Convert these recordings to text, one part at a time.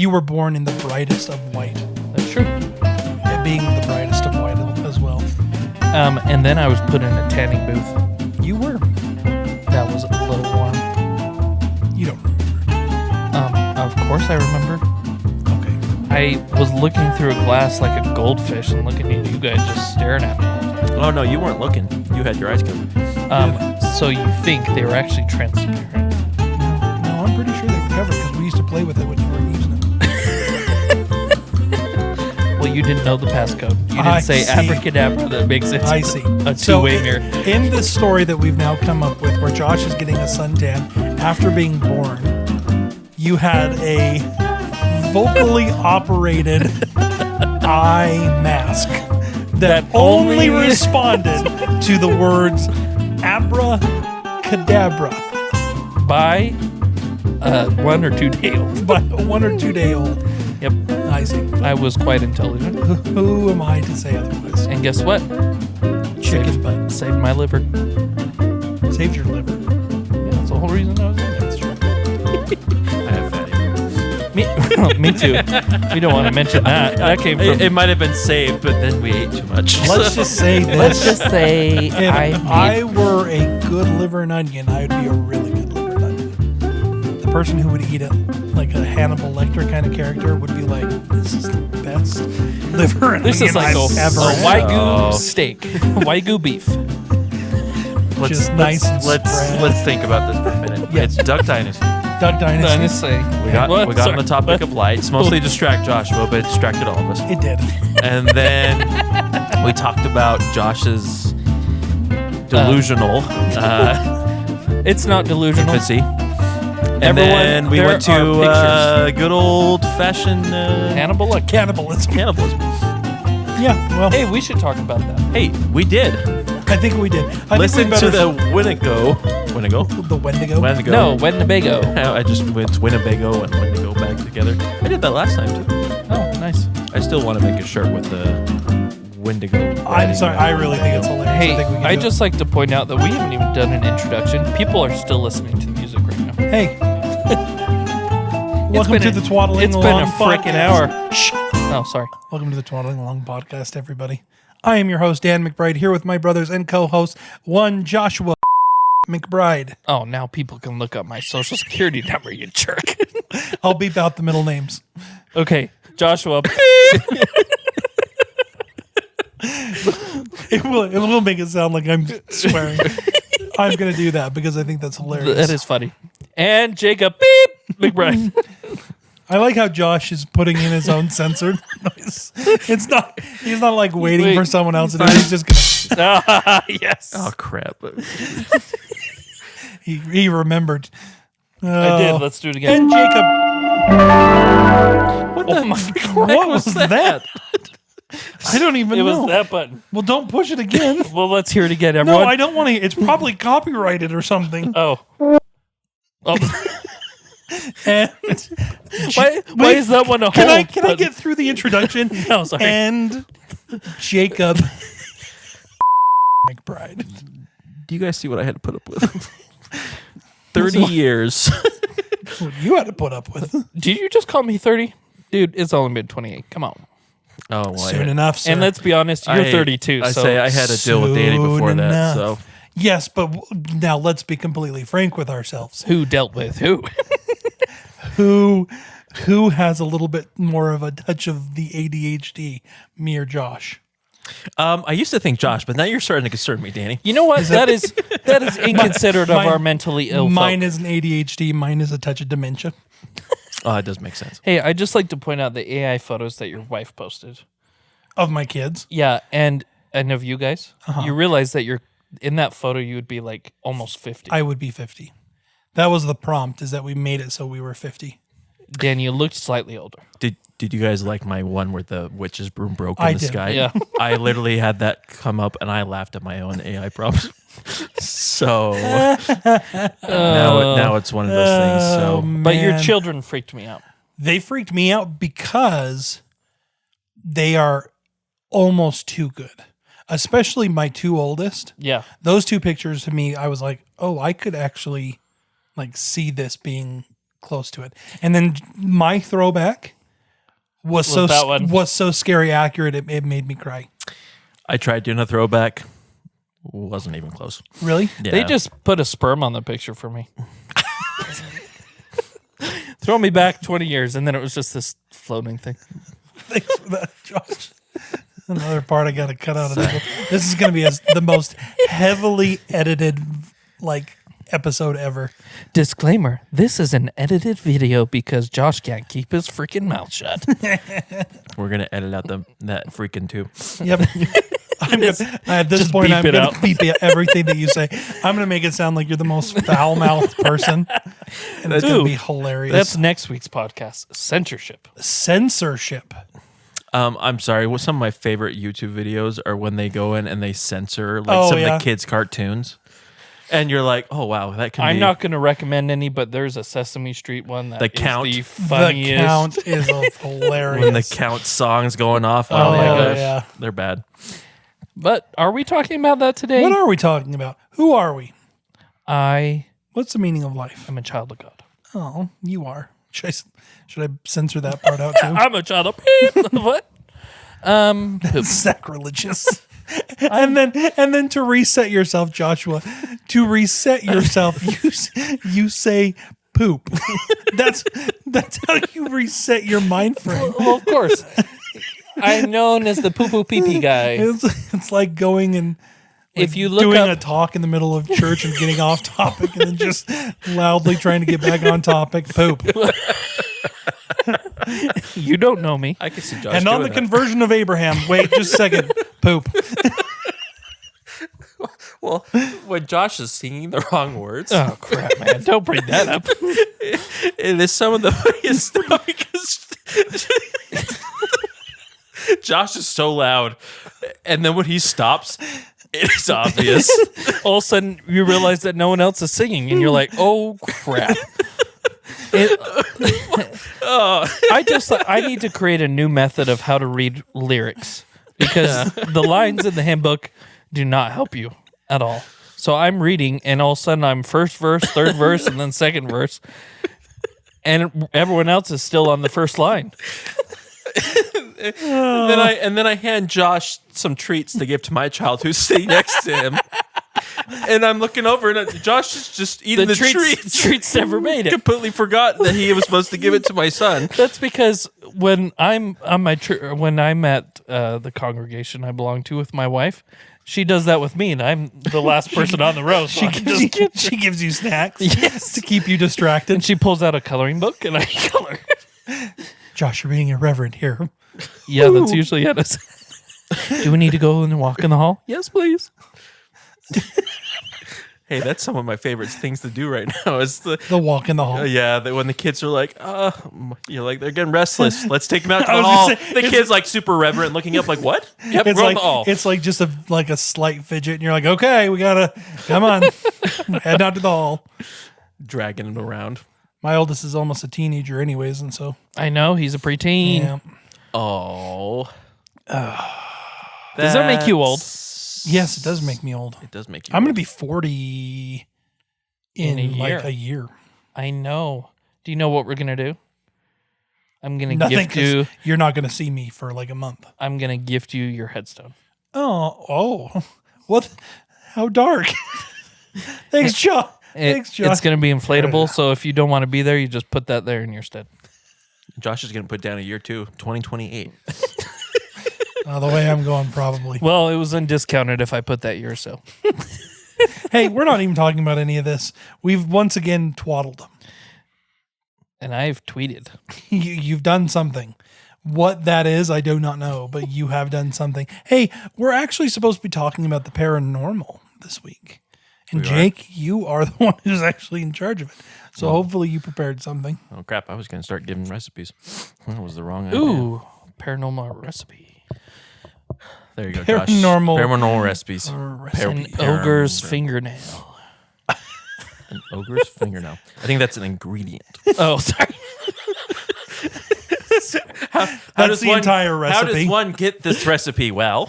You were born in the brightest of white. That's true. It being the brightest of white as well. And then I was put in a tanning booth. You were. That was a little warm. You don't remember. Of course I remember. Okay. I was looking through a glass like a goldfish and looking at you guys just staring at me. Oh, no, you weren't looking. You had your eyes covered. So you think they were actually transparent? No, I'm pretty sure they were covered because we used to play with it when you were using it. Well, you didn't know the passcode. You didn't say abracadabra that makes it a two-way mirror. In this story that we've now come up with where Josh is getting a suntan after being born, you had a vocally operated eye mask that only responded to the words abracadabra by 1 or 2 day old. By 1 or 2 day old. Yep. I see. I was quite intelligent. Who am I to say otherwise? And guess what? Chicken butt. Saved my liver. Saved your liver. Yeah, that's the whole reason I was in there. That's true. I have fatty. Me too. We don't want to mention that. That came from... It might have been saved, but then we ate too much. Let's just say this. Let's just say if I were a good liver and onion, I would be a really good liver and onion. The person who would eat it like a Hannibal Lecter kind of character would be like, this is the best liver and this onion is like I've ever a had. Wagyu steak. Wagyu beef. Just nice and let's think about this for a minute. Yes. It's Duck Dynasty. Duck Dynasty. We got on the topic of lights, mostly distract Joshua, but it distracted all of us. It did. And then we talked about Josh's delusional it's not delusional. infancy. And Everyone, then we went to good old-fashioned Cannibalism. Cannibalism. Yeah, well. Hey, we should talk about that. Hey, we did. I think we did. Listen to the Winnebago. The Wendigo? Wendigo. No, Winnebago. I just went Winnebago and Wendigo back together. I did that last time, too. Oh, nice. I still want to make a shirt with the Wendigo. I'm sorry. I really think it's hilarious. Hey, I think we can I do just like to point out that we haven't even done an introduction. People are still listening to the music right now. it. Hey. Welcome to the Twaddling Along Podcast. It's been a freaking hour. Shh. Oh, sorry. Welcome to the Twaddling Along Podcast, everybody. I am your host, Dan McBride, here with my brothers and co-hosts, one Joshua McBride. Oh, now people can look up my social security number, you jerk. I'll beep out the middle names. Okay, Joshua. It will make it sound like I'm swearing. I'm going to do that because I think that's hilarious. That is funny. And Jacob beep McBride. I like how Josh is putting in his own censored noise. He's not like waiting for someone else to do it. He's just going to. Yes. Oh, crap. He remembered. I did. Let's do it again. And Jacob. Oh my God. What was that? I don't even know. It was that button. Well, don't push it again. Well, let's hear it again, everyone. No, I don't want to. It's probably copyrighted or something. Oh. And why is that one a Can I hold? get through the introduction? No, sorry. And Jacob McBride. Do you guys see what I had to put up with? 30 years. What you had to put up with. Did you just call me 30? Dude, it's only been 28. Come on. Oh, well, Soon enough, sir. And let's be honest, you're 32. I so say I had to deal with Danny before that. enough. So Yes, but now let's be completely frank with ourselves. who dealt with who? Who has a little bit more of a touch of the ADHD, me or Josh? I used to think Josh, but now you're starting to concern me, Danny. You know what? That is inconsiderate of our mentally ill Mine folk. is an ADHD. Mine is a touch of dementia. Oh, it does make sense. Hey, I'd just like to point out the AI photos that your wife posted. Of my kids. Yeah, and of you guys. You realize that you're in that photo, you would be like almost 50. I would be 50. That was the prompt, is that we made it so we were 50. Dan, you looked slightly older. Did you guys like my one where the witch's broom broke in I the did. sky? Yeah. I literally had that come up and I laughed at my own AI prompts. So now it's one of those things. So But your Man. children freaked me out. They freaked me out because they are almost too good. Especially my two oldest. Yeah. Those two pictures to me, I was like, oh, I could actually like see this being close to it. And then my throwback was so scary accurate it made me cry. I tried doing a throwback. Wasn't even close. Really? Yeah. They just put a sperm on the picture for me. Throw me back 20 years, and then it was just this floating thing. Thanks for that, Josh. Another part I got to cut out of this. This is going to be the most heavily edited episode ever. Disclaimer, this is an edited video because Josh can't keep his freaking mouth shut. We're going to edit out that freaking too. Yep. At this point, I'm going to beep everything that you say. I'm going to make it sound like you're the most foul-mouthed person. And it's going to be hilarious. That's next week's podcast. Censorship. I'm sorry. Some of my favorite YouTube videos are when they go in and they censor some of the kids' cartoons. And you're like, oh, wow, that can be... I'm not going to recommend any, but there's a Sesame Street one that the Count. is the funniest. The Count is hilarious. When the Count song's going off. Oh, my gosh. Yeah. They're bad. But are we talking about that today? What are we talking about? Who are we? What's the meaning of life? I'm a child of God. Oh, you are. Should I censor that part out too? I'm a child of what? Sacrilegious. And then to reset yourself, Joshua, you say poop. That's how you reset your mind frame. Well, of course. I'm known as the poo-poo pee-pee guy. It's like going and if you look doing a talk in the middle of church and getting off topic and then just loudly trying to get back on topic. Poop. You don't know me. I can see Josh. And on the conversion of Abraham, wait just a second. Poop. Well, when Josh is singing the wrong words. Oh, crap, man. Don't bring that up. It is some of the funniest stuff because Josh is so loud. And then when he stops, it's obvious. All of a sudden, you realize that no one else is singing, and you're like, oh, crap. I need to create a new method of how to read lyrics because the lines in the hymn book do not help you at all. So I'm reading, and all of a sudden I'm first verse, third verse, and then second verse, and everyone else is still on the first line. And then I hand Josh some treats to give to my child who's sitting next to him. And I'm looking over, and Josh is just eating the treats. Treats never made it. Completely forgot that he was supposed to give it to my son. That's because when I'm on my when I'm at the congregation I belong to with my wife, she does that with me, and I'm the last person on the row. So she gives you snacks, yes, to keep you distracted. And she pulls out a coloring book, and I color. Josh, you're being irreverent here. Yeah, that's usually it. Do we need to go and walk in the hall? Yes, please. Hey, that's some of my favorite things to do right now. Is the walk in the hall. When the kids are like, you're like, they're getting restless. Let's take them out to the hall. The kid's like super reverent, looking up, like, what? Yep, it's we're like on the hall. It's like just a slight fidget, and you're like, okay, we gotta come on, head out to the hall, dragging it around. My oldest is almost a teenager, anyways, and so I know he's a preteen. Yeah. Oh, does that make you old? Yes, it does make me old. It does make you I'm old. going to be 40 in a year. I know. Do you know what we're going to do? I'm going to gift you. You're not going to see me for like a month. I'm going to gift you your headstone. Oh. What? How dark. Thanks, John. It's going to be inflatable, so if you don't want to be there, you just put that there in your stead. Josh is going to put down a year 2, 2028. The way I'm going, probably. Well, it was undiscounted if I put that year, so. Hey, we're not even talking about any of this. We've once again twaddled them. And I've tweeted. You've done something. What that is, I do not know, but you have done something. Hey, we're actually supposed to be talking about the paranormal this week. And Jake, you are the one who's actually in charge of it. So hopefully you prepared something. Oh, crap. I was going to start giving recipes. That was the wrong idea. Ooh, paranormal recipe. There you go, Josh. Paranormal recipes. An ogre's fingernail. An ogre's fingernail. I think that's an ingredient. Oh, sorry. How does the entire recipe. How does one get this recipe? Well,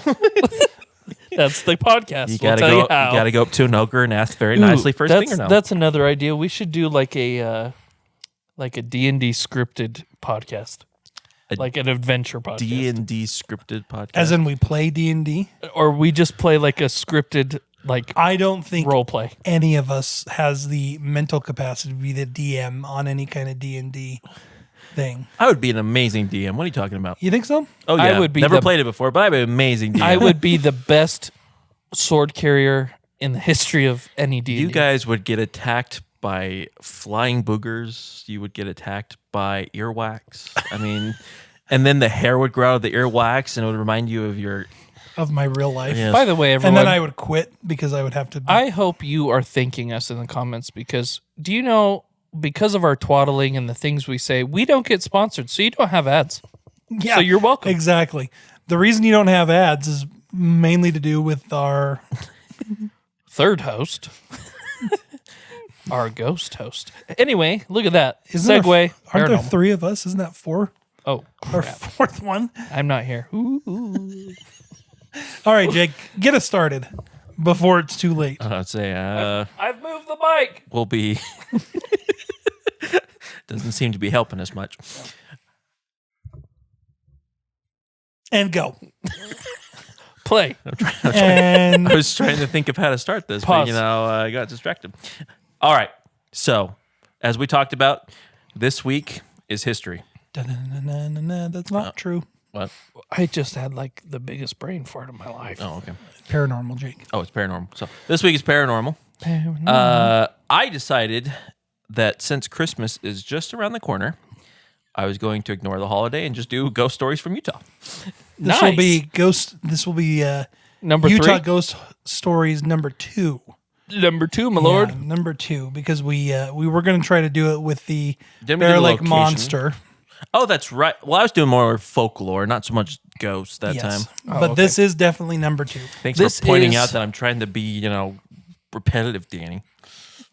that's the podcast. You got to go up to an ogre and ask very nicely for his fingernail. That's another idea. We should do like Like a D&D scripted podcast. Like an adventure podcast. D&D scripted podcast. As in we play D&D? Or we just play like a scripted I don't think role play. any of us has the mental capacity to be the DM on any kind of D&D thing. I would be an amazing DM. What are you talking about? You think so? Oh, yeah. I would be Never played it before, but I'd be an amazing DM. I would be the best sword carrier in the history of any D&D. You guys would get attacked by flying boogers. You would get attacked by earwax. I mean, and then the hair would grow out of the earwax and it would remind you of my real life. Yes. By the way, everyone, And then I would quit because I would have to. I hope you are thanking us in the comments because do you know, because of our twaddling and the things we say, we don't get sponsored, so you don't have ads. Yeah, So you're welcome. Exactly. The reason you don't have ads is mainly to do with our Third host, our ghost host. Anyway, look at that. Isn't Segue. Aren't there paranormal. 3 of us? Isn't that 4? Oh, Our crap. 4th one. I'm not here. Ooh. All right, Jake, get us started before it's too late. I'd say I've moved the mic. we'll be... Doesn't seem to be helping us much. And go. Play. And I was trying to think of how to start this, Pause. but I got distracted. All right. So, as we talked about, this week is history. Da-na-na-na-na-na. That's not true. What? I just had like the biggest brain fart of my life. Oh, okay. Paranormal, Jake. Oh, it's paranormal. So, this week is paranormal. I decided that since Christmas is just around the corner, I was going to ignore the holiday and just do ghost stories from Utah. This will be Number Utah 3. Ghost Stories number 2. Number 2, my lord. Yeah, number 2, because we were going to try to do it with the Didn't we do Bear the Lake location? Monster. Oh, that's right. Well, I was doing more folklore, not so much ghosts that Yes. time. But this is definitely number 2. Thanks This for pointing is- out that I'm trying to be, repetitive, Danny.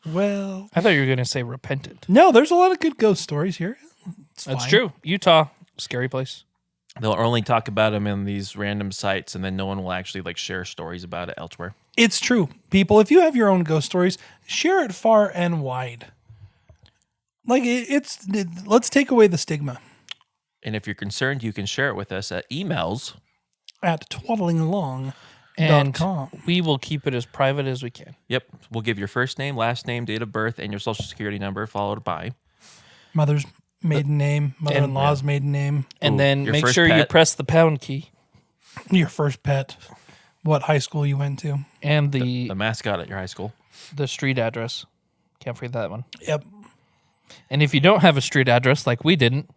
Well, I thought you were going to say repentant. no, there's a lot of good ghost stories here. That's fine. true. Utah, scary place. They'll only talk about them in these random sites, and then no one will actually share stories about it elsewhere. It's true. People, if you have your own ghost stories, share it far and wide. Let's take away the stigma And if you're concerned, you can share it with us at emails. at twaddlingalong.com. And we will keep it as private as we can. Yep. We'll give your first name, last name, date of birth, and your social security number, followed by. Mother's maiden name, mother-in-law's maiden name, And Ooh, then your make first sure you pet. press the pound key your first pet, what high school you went to. and the the mascot at your high school. street address. Can't forget that one. Yep. And if you don't have a street address like we didn't,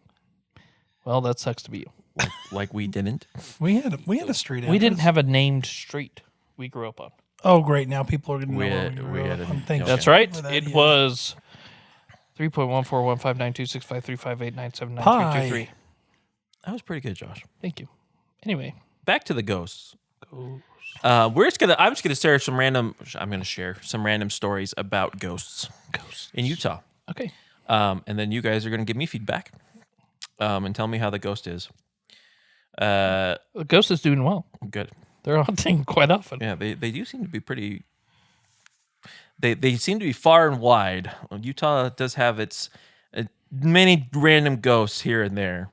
well, that sucks to be you. Like we didn't. We had a street address. We didn't have a named street we grew up on. Oh, great. Now people are going to know We where had- we we grew had up a- on. Thank no, you. That's right. for that, It yeah. was 3.1415926589799323. Hi. That was pretty good, Josh. Thank you. Anyway, Back to the ghosts. I'm just gonna share some random stories about ghosts in Utah. okay. And then you guys are gonna give me feedback. And tell me how the ghost is. The ghost is doing well. Good. They're haunting quite often. Yeah, they do seem to be pretty. They seem to be far and wide. Utah does have its many random ghosts here and there.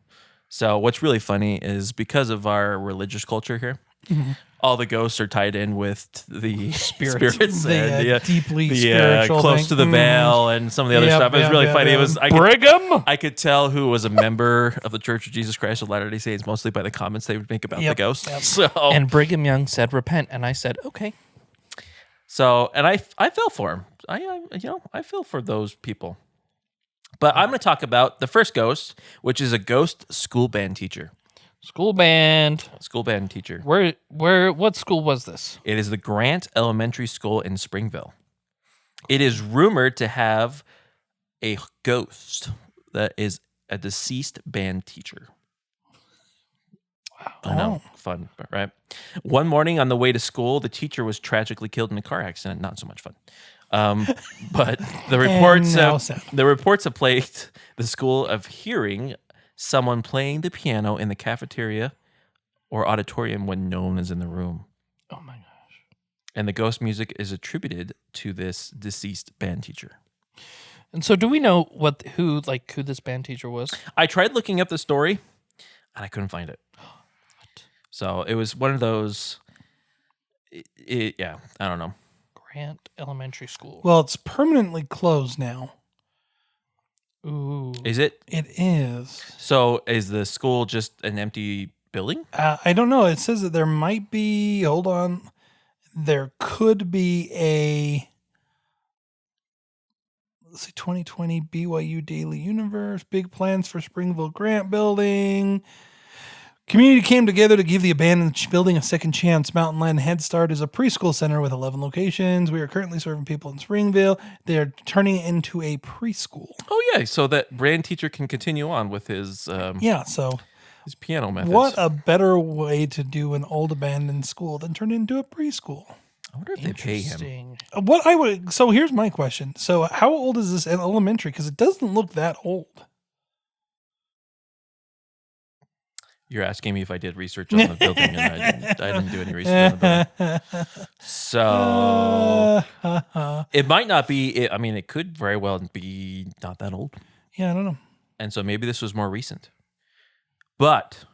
So what's really funny is because of our religious culture here, all the ghosts are tied in with the spirits and deeply spiritual close thing. to the veil and some of the other Yep, stuff. It was yep, really yep, funny. yep. It was Brigham? I could tell who was a member of the Church of Jesus Christ of Latter-day Saints mostly by the comments they would make about Yep, the ghosts. yep. So And Brigham Young said repent, and I said okay. and I feel for him. I feel for those people. But I'm going to talk about the first ghost, which is a ghost school band teacher. School band. School band teacher. What school was this? It is the Grant Elementary School in Springville. It is rumored to have a ghost that is a deceased band teacher. Wow. I know. Fun, right? One morning on the way to school, the teacher was tragically killed in a car accident. Not so much fun. But the reports have plagued the school of hearing someone playing the piano in the cafeteria or auditorium when no one is in the room. Oh my gosh. And the ghost music is attributed to this deceased band teacher. And so, do we know who this band teacher was? I tried looking up the story, and I couldn't find it. So it was one of those. Yeah, I don't know. Grant Elementary School. Well, it's permanently closed now. Ooh. Is it? It is. So is the school just an empty building? I don't know. It says that there might be. Hold on. There could be a. Let's see, 2020 BYU Daily Universe. Big plans for Springville Grant Building. Community came together to give the abandoned building a second chance. Mountain Land Head Start is a preschool center with 11 locations. We are currently serving people in Springville. They are turning it into a preschool. Oh yeah, so that brand teacher can continue on with his So his piano methods. what a better way to do an old abandoned school than turn it into a preschool. I wonder if they pay him. Interesting. So here's my question. So how old is this elementary? Because it doesn't look that old. You're asking me if I did research on the building, and I didn't do any research on the building. So it might not be. I mean, it could very well be not that old, Yeah, I don't know. and so maybe this was more recent. But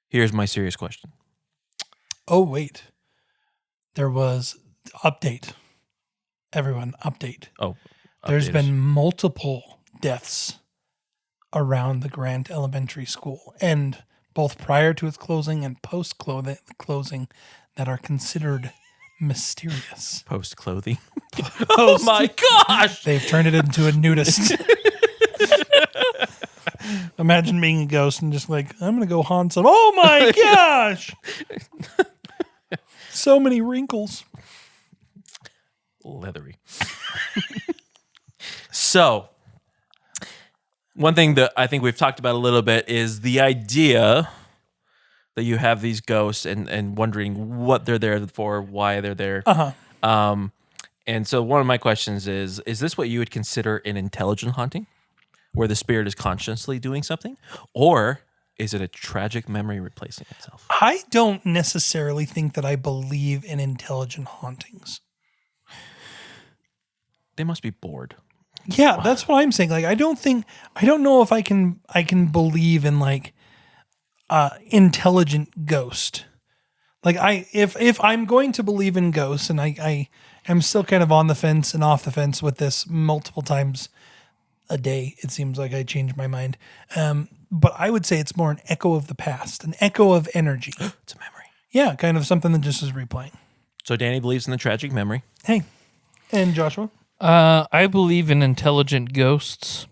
here's my serious question. Oh, wait. There was update. Everyone, update. Oh, There's update us. been multiple deaths around the Grant Elementary School, and both prior to its closing and post closing that are considered mysterious. post clothing. Oh my gosh! They've turned it into a nudist. Imagine being a ghost and just like, I'm going to go haunt some. Oh my gosh! So many wrinkles. Leathery. So, one thing that I think we've talked about a little bit is the idea that you have these ghosts and wondering what they're there for, why they're there. Uh-huh. And so one of my questions is this what you would consider an intelligent haunting, where the spirit is consciously doing something? Or is it a tragic memory replacing itself? I don't necessarily think that I believe in intelligent hauntings. They must be bored. Yeah, that's what I'm saying. Like, I don't know if I can believe in like intelligent ghost. Like if I'm going to believe in ghosts, and I am still kind of on the fence and off the fence with this multiple times a day, it seems like I change my mind. But I would say it's more an echo of the past, an echo of energy. It's a memory. Yeah, kind of something that just is replaying. So Danny believes in the tragic memory. Hey, and Joshua? I believe in intelligent ghosts.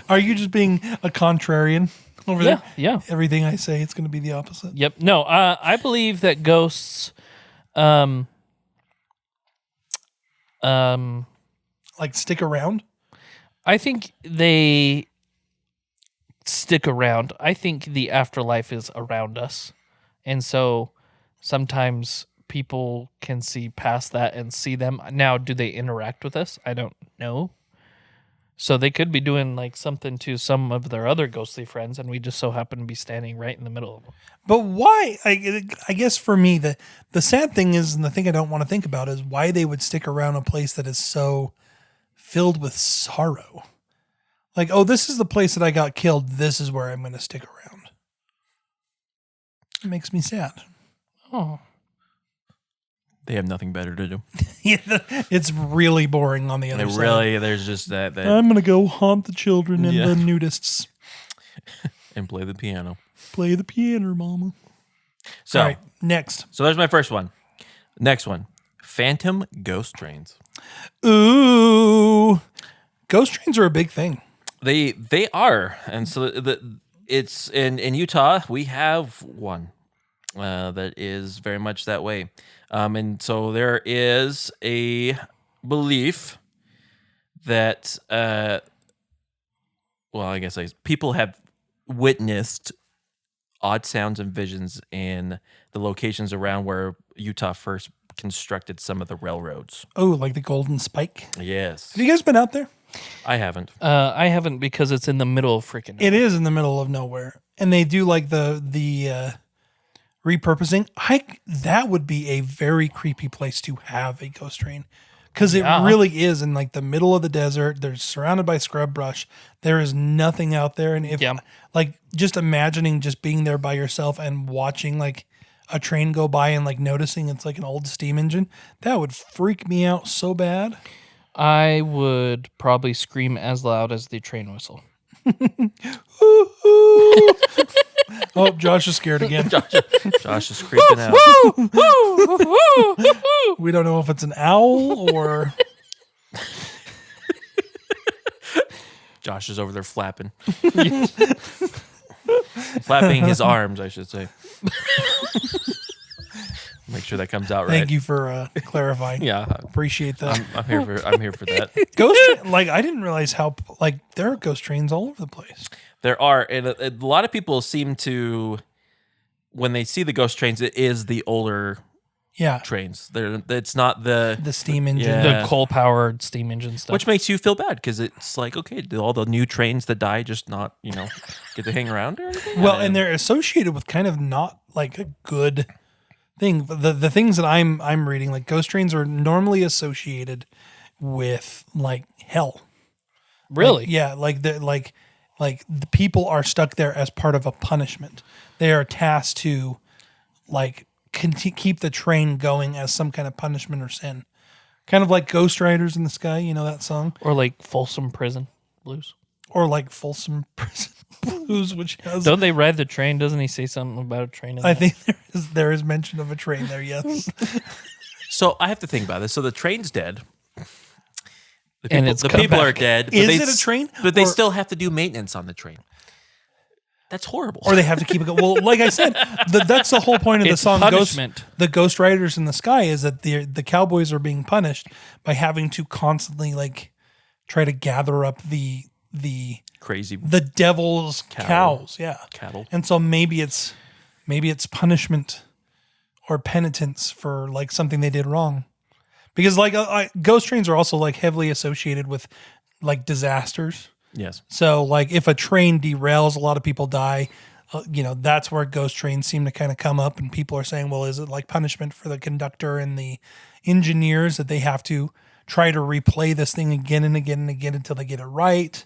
Are you just being a contrarian over there? Yeah. Everything I say, it's going to be the opposite. Yep. No, I believe that ghosts, Like stick around? I think they stick around. I think the afterlife is around us. And so sometimes people can see past that and see them. Now, do they interact with us? I don't know. So they could be doing like something to some of their other ghostly friends, and we just so happen to be standing right in the middle of them. But why? I guess for me, the sad thing is, and the thing I don't want to think about is why they would stick around a place that is so filled with sorrow. Like, oh, this is the place that I got killed. This is where I'm going to stick around. It makes me sad. Oh. They have nothing better to do. It's really boring on the other side. There's just that I'm going to go haunt the children and the nudists. and play the piano. Play the piano, mama. So, All right, next. so there's my first one. Next one, phantom ghost trains. Ooh. Ghost trains are a big thing. They are, and so it's in Utah. We have one that is very much that way, and so there is a belief that I guess people have witnessed odd sounds and visions in the locations around where Utah first constructed some of the railroads. Oh, like the Golden Spike. Yes, Have you guys been out there? I haven't. I haven't, because it's in the middle of freaking. It is in the middle of nowhere, and they do like the repurposing. That would be a very creepy place to have a ghost train, Because it Yeah. really is in like the middle of the desert. They're surrounded by scrub brush. There is nothing out there. And if Yeah. like just imagining just being there by yourself and watching like a train go by and like noticing it's like an old steam engine, that would freak me out so bad. I would probably scream as loud as the train whistle. Oh, Josh is scared again. Josh is creeping out. We don't know if it's an owl or Josh is over there flapping. Flapping his arms, I should say. Make sure that comes out right. Thank you for clarifying. Yeah, Appreciate that. I'm here for that. Like I didn't realize how like there are ghost trains all over the place. There are, and a lot of people seem to, when they see the ghost trains, it is the older Yeah. trains. It's not the steam engine. Yeah. The coal-powered steam engine stuff. which makes you feel bad because it's like, okay, do all the new trains that die just not, get to hang around or anything? Well, and they're associated with kind of not like a good thing. The things that I'm reading, like ghost trains are normally associated with like hell. really? Yeah, like the people are stuck there as part of a punishment. They are tasked to like keep the train going as some kind of punishment or sin. Kind of like Ghost Riders in the Sky, you know that song? Or like Folsom Prison Blues. Or like Folsom Prison Blues, which has Don't they ride the train? Doesn't he say something about a train? I think there is mention of a train there, yes. So I have to think about this. So the train's dead. The And people, it's the come people are back. dead. Is they it a train? But they Or- still have to do maintenance on the train. That's horrible. Or they have to keep it going. Well, like I said, that's the whole point of the It's song punishment. The Ghost Riders in the Sky is that the cowboys are being punished by having to constantly like try to gather up the Crazy devil's cows. Yeah. cattle. And so maybe it's punishment or penitence for like something they did wrong. Because like ghost trains are also like heavily associated with like disasters. Yes. So like if a train derails, a lot of people die. That's where ghost trains seem to kind of come up, and people are saying, well, is it like punishment for the conductor and the engineers that they have to try to replay this thing again and again and again until they get it right?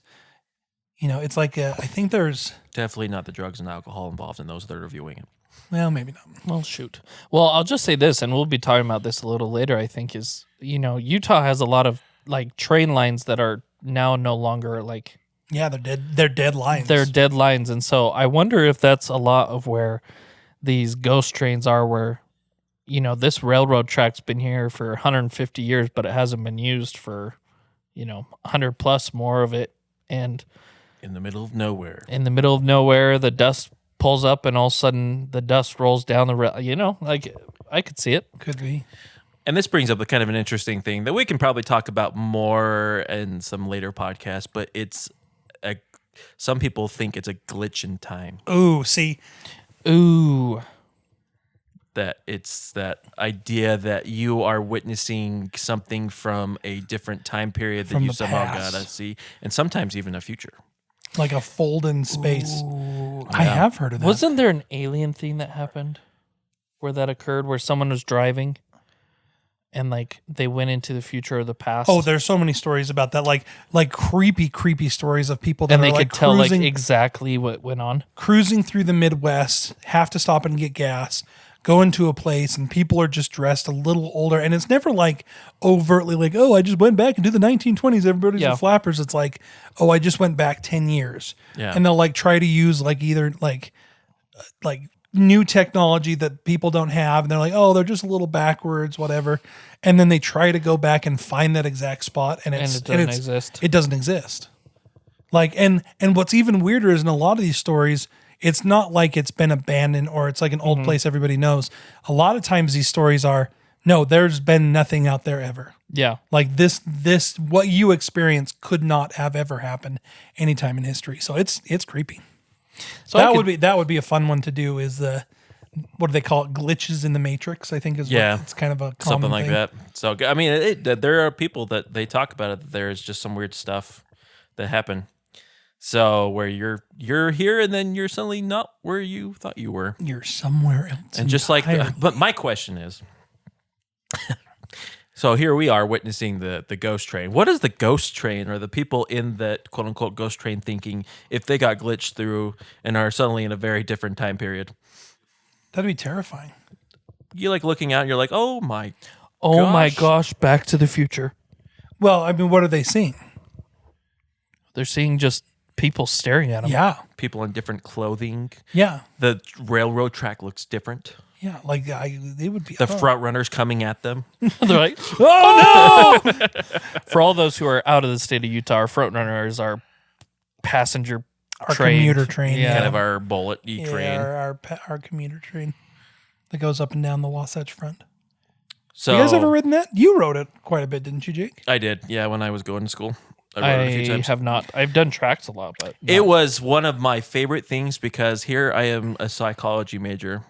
It's like I think there's Definitely not the drugs and alcohol involved in those that are reviewing it. well, maybe not. Well, shoot. Well, I'll just say this, and we'll be talking about this a little later, I think, is, Utah has a lot of like train lines that are now no longer like Yeah, they're dead. They're dead lines. they're dead lines. And so I wonder if that's a lot of where these ghost trains are, where, this railroad track's been here for 150 years, but it hasn't been used for, 100 plus more of it. And In the middle of nowhere. in the middle of nowhere, the dust pulls up and all of a sudden the dust rolls down the rail. Like I could see it. Could be. And this brings up a kind of an interesting thing that we can probably talk about more in some later podcasts, but some people think it's a glitch in time. Ooh, see, Ooh. That it's that idea that you are witnessing something from a different time period that From you the somehow past. gotta see, and sometimes even a future. like a fold in space. I have heard of that. Wasn't there an alien thing that happened where that occurred, where someone was driving and like they went into the future or the past? Oh, there's so many stories about that. Like creepy stories of people that and are they like could tell like cruising, exactly what went on. cruising through the Midwest, have to stop and get gas, go into a place, and people are just dressed a little older. And it's never like overtly like, oh, I just went back into the 1920s. Everybody's Yeah. in flappers. It's like, oh, I just went back 10 years. Yeah. And they'll like try to use like either like new technology that people don't have. And they're like, oh, they're just a little backwards, whatever. And then they try to go back and find that exact spot. And And it's, it doesn't it's- exist. It doesn't exist. Like, and what's even weirder is in a lot of these stories, it's not like it's been abandoned or it's like an old place everybody knows. A lot of times these stories are, no, there's been nothing out there ever. Yeah. Like this, what you experience could not have ever happened anytime in history. So it's creepy. So that would be a fun one to do. Is the what do they call it? Glitches in the Matrix, I think is Yeah. what it's kind of a common Something like thing. that. So I mean, there are people that they talk about it. That there is just some weird stuff that happen. So where you're here and then you're suddenly not where you thought you were, You're somewhere else. and just like, entirely. but my question is, So here we are witnessing the ghost train. What is the ghost train or the people in that quote unquote ghost train thinking if they got glitched through and are suddenly in a very different time period? That'd be terrifying. You like looking out and you're like, oh my gosh, Back to the Future. Well, I mean, what are they seeing? They're seeing just people staring at them. Yeah. people in different clothing. Yeah. The railroad track looks different. Yeah. Like they would be The front runners coming at them. They're like, oh no! For all those who are out of the state of Utah, our front runners are passenger our train. commuter train. Yeah. Kind of our bullet train. Our commuter train that goes up and down the Wasatch Front. So You guys ever ridden that? You rode it quite a bit, didn't you, Jake? I did. Yeah, when I was going to school. I rode it a few times. have not. I've done tracks a lot, but It was one of my favorite things because here I am a psychology major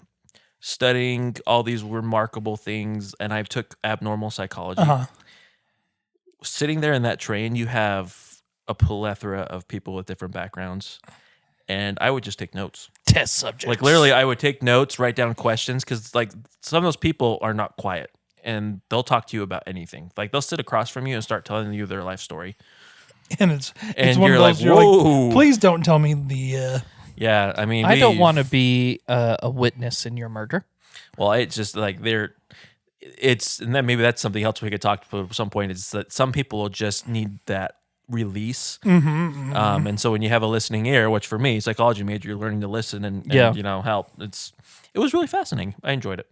studying all these remarkable things, and I took abnormal psychology. Uh-huh. Sitting there in that train, you have a plethora of people with different backgrounds, and I would just take notes. test subjects. Like literally, I would take notes, write down questions, because like some of those people are not quiet, and they'll talk to you about anything. Like they'll sit across from you and start telling you their life story. And it's And one you're of like, those, you're whoa. like, please don't tell me the Yeah, I mean, I don't want to be a witness in your murder. Well, it's just like and then maybe that's something else we could talk about at some point. Is that some people will just need that release, and so when you have a listening ear, which for me, psychology major, you're learning to listen and help. It was really fascinating. I enjoyed it.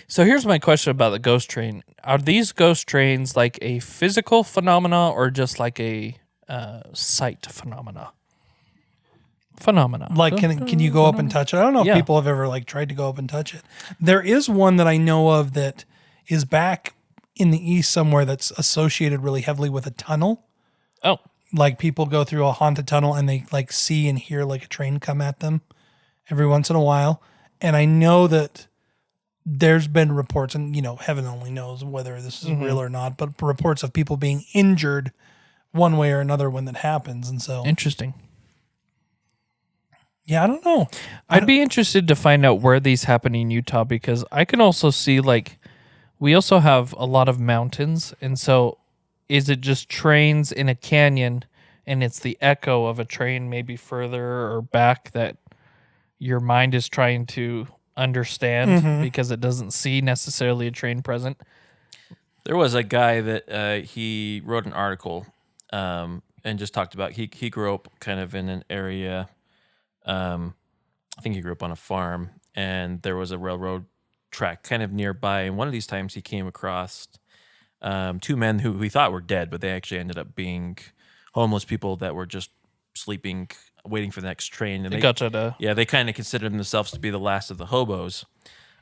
So here's my question about the ghost train. Are these ghost trains like a physical phenomena or just like a sight phenomena? like can you go up and touch it? I don't know if Yeah. people have ever like tried to go up and touch it. There is one that I know of that is back in the east somewhere that's associated really heavily with a tunnel. Oh, Like people go through a haunted tunnel and they like see and hear like a train come at them every once in a while. And I know that there's been reports, and heaven only knows whether this is real or not, but reports of people being injured one way or another when that happens. And so, interesting. yeah, I don't know. I'd be interested to find out where these happen in Utah because I can also see like we also have a lot of mountains, and so is it just trains in a canyon and it's the echo of a train maybe further or back that your mind is trying to understand because it doesn't see necessarily a train present? There was a guy that he wrote an article and just talked about he grew up kind of in an area. I think he grew up on a farm, and there was a railroad track kind of nearby. And one of these times he came across two men who he thought were dead, but they actually ended up being homeless people that were just sleeping, waiting for the next train. And they kind of considered themselves to be the last of the hobos.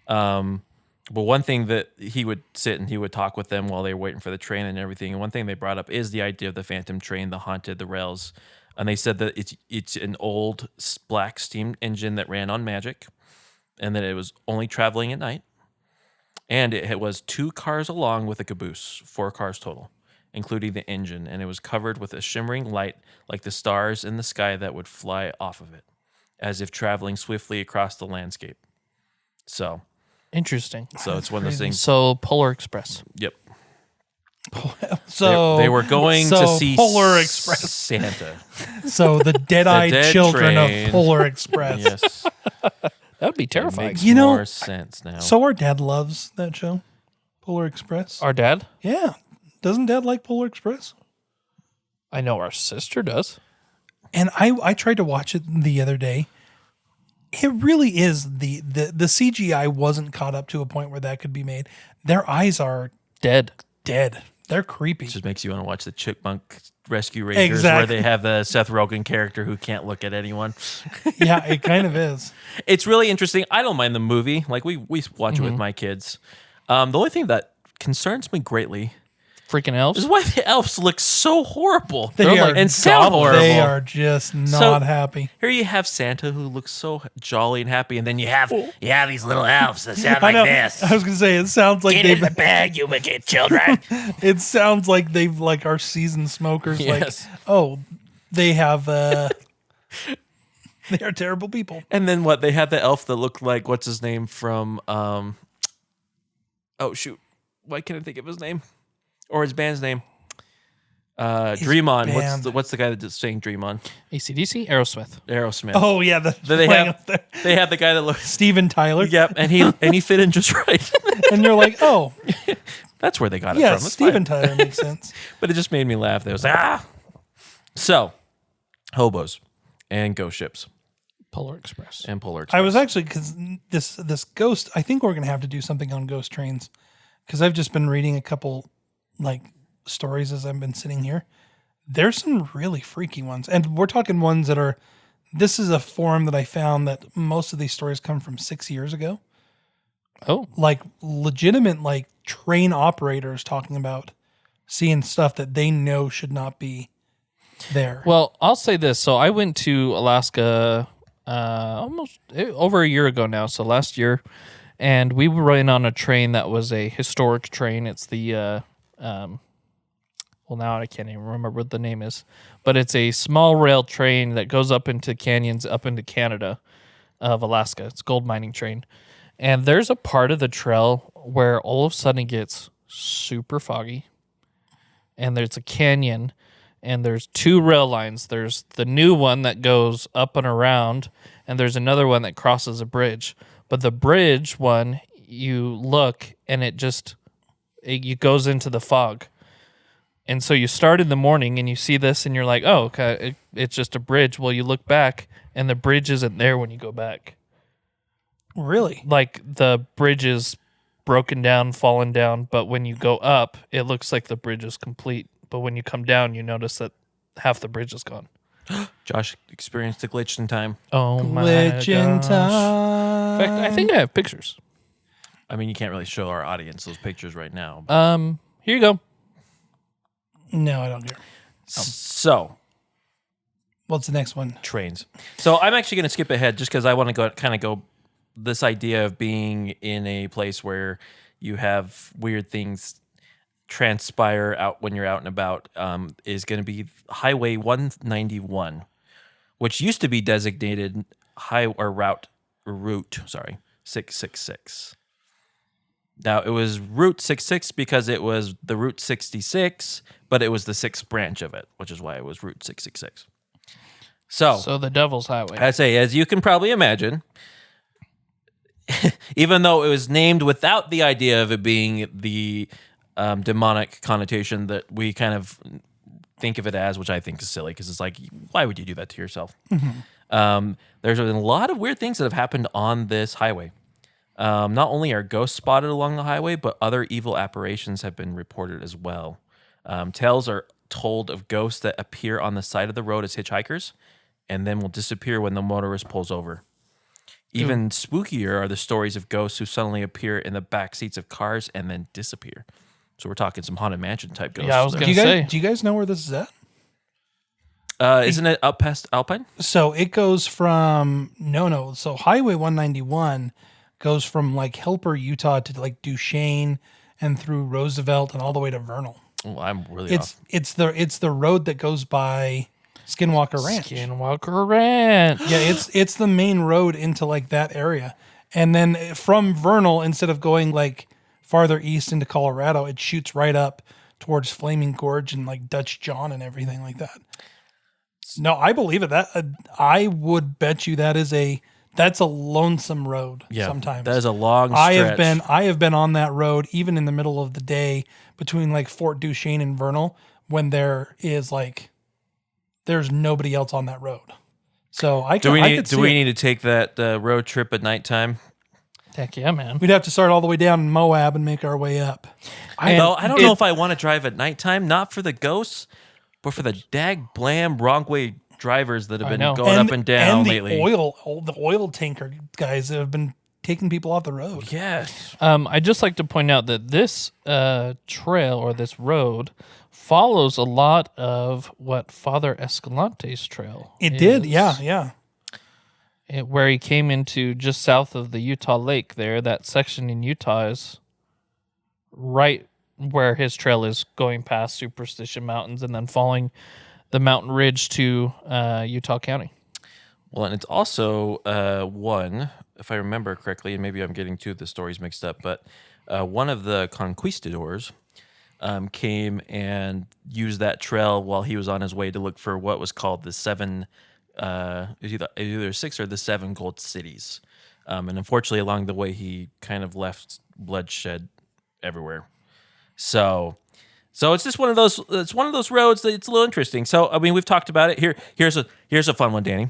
But one thing that he would sit and he would talk with them while they were waiting for the train and everything. And one thing they brought up is the idea of the phantom train, the haunted, the rails. And they said that it's an old black steam engine that ran on magic, and that it was only traveling at night. And it was 2 cars along with a caboose, 4 cars total, including the engine. And it was covered with a shimmering light like the stars in the sky that would fly off of it, as if traveling swiftly across the landscape. So Interesting. So it's one of those things. So Polar Express. Yep. So they were going to see Polar Express. Santa. So the dead-eyed dead children train. of Polar Express. Yes. That would be terrifying. Makes You know, more sense now. So our dad loves that show, Polar Express. Our dad? Yeah. Doesn't Dad like Polar Express? I know our sister does. And I tried to watch it the other day. It really is the CGI wasn't caught up to a point where that could be made. Their eyes are Dead. dead. They're creepy. It just makes you want to watch the Chipmunk Rescue Rangers Exactly. where they have the Seth Rogen character who can't look at anyone. Yeah, it kind of is. It's really interesting. I don't mind the movie. Like we watch it with my kids. The only thing that concerns me greatly Freaking elves. is why the elves look so horrible. They are and sound horrible. They are just not happy. Here you have Santa who looks so jolly and happy, and then you have These little elves that sound I like know. this. I was gonna say it sounds like Get in the they've. bag, you wicked children. It sounds like they've like our seasoned smokers. Yes. Like, oh, they have. They are terrible people. And then what? They had the elf that looked like what's his name from? Oh shoot, why can't I think of his name? Or his band's name? Dream On. band. What's the guy that sang Dream On? AC/DC, Aerosmith. Aerosmith. Oh yeah, They have the guy that looks. Steven Tyler. Yep, and he fit in just right. And you're like, oh That's where they got it yeah, from. It's Steven fine. Tyler makes sense. But it just made me laugh. They was like, So, hobos and ghost ships Polar Express. and Polar Express. I was actually because this ghost. I think we're gonna have to do something on ghost trains because I've just been reading a couple like stories as I've been sitting here. There's some really freaky ones, and we're talking ones that are. This is a forum that I found that most of these stories come from 6 years ago. Oh, Like legitimate like train operators talking about seeing stuff that they know should not be there. well, I'll say this. So I went to Alaska almost over a year ago now. So last year, and we were riding on a train that was a historic train. It's the well, now I can't even remember what the name is, but it's a small rail train that goes up into canyons, up into Canada of Alaska. It's a gold mining train. And there's a part of the trail where all of a sudden it gets super foggy. And there's a canyon, and there's two rail lines. There's the new one that goes up and around, and there's another one that crosses a bridge. But the bridge one, you look, and it goes into the fog. And so you start in the morning and you see this and you're like, oh, okay, it's just a bridge. Well, you look back and the bridge isn't there when you go back. Really? Like the bridge is broken down, fallen down, but when you go up, it looks like the bridge is complete. But when you come down, you notice that half the bridge is gone. Josh experienced a glitch in time. Oh my Glitch in gosh. time. In fact, I think I have pictures. I mean, you can't really show our audience those pictures right now. Here you go. No, I don't care. So, What's the next one? trains. So I'm actually going to skip ahead just because I want to go this idea of being in a place where you have weird things transpire out when you're out and about is going to be Highway 191, which used to be designated route 666. Now, it was Route 66 because it was the Route 66, but it was the sixth branch of it, which is why it was Route 666. So the Devil's Highway. I say, as you can probably imagine, even though it was named without the idea of it being the demonic connotation that we kind of think of it as, which I think is silly because it's like, why would you do that to yourself? Mm-hmm. There's been a lot of weird things that have happened on this highway. Not only are ghosts spotted along the highway, but other evil apparitions have been reported as well. Tales are told of ghosts that appear on the side of the road as hitchhikers and then will disappear when the motorist pulls over. Even spookier are the stories of ghosts who suddenly appear in the back seats of cars and then disappear. So we're talking some Haunted Mansion type ghosts. Yeah, I was there. going to say. Do you guys know where this is at? Isn't it up past Alpine? So it goes from no. So Highway 191 goes from like Helper, Utah to like Duchesne and through Roosevelt and all the way to Vernal. Oh, I'm really off. It's the road that goes by Skinwalker Ranch. Skinwalker Ranch. Yeah, it's the main road into like that area. And then from Vernal, instead of going like farther east into Colorado, it shoots right up towards Flaming Gorge and like Dutch John and everything like that. No, I believe it. That I would bet you that's a lonesome road. Yeah, sometimes that is a long stretch. I have been on that road even in the middle of the day between like Fort Duchesne and Vernal when there's nobody else on that road. So do we need to take that road trip at nighttime? Heck yeah, man. We'd have to start all the way down in Moab and make our way up. I don't know if I want to drive at nighttime, not for the ghosts, but for the dag blam wrong way drivers that have been going up and down lately. The oil tanker guys that have been taking people off the road. Yes. I'd just like to point out that this trail or this road follows a lot of what Father Escalante's trail It did, yeah. Where he came into just south of the Utah Lake there. That section in Utah is right where his trail is, going past Superstition Mountains and then following the mountain ridge to Utah County. Well, and it's also one, if I remember correctly, and maybe I'm getting two of the stories mixed up, but one of the conquistadors came and used that trail while he was on his way to look for what was called the seven, either 6 or the 7 gold cities. And unfortunately, along the way, he kind of left bloodshed everywhere. So it's just one of those. It's one of those roads that it's a little interesting. So I mean, we've talked about it. Here's a fun one, Danny.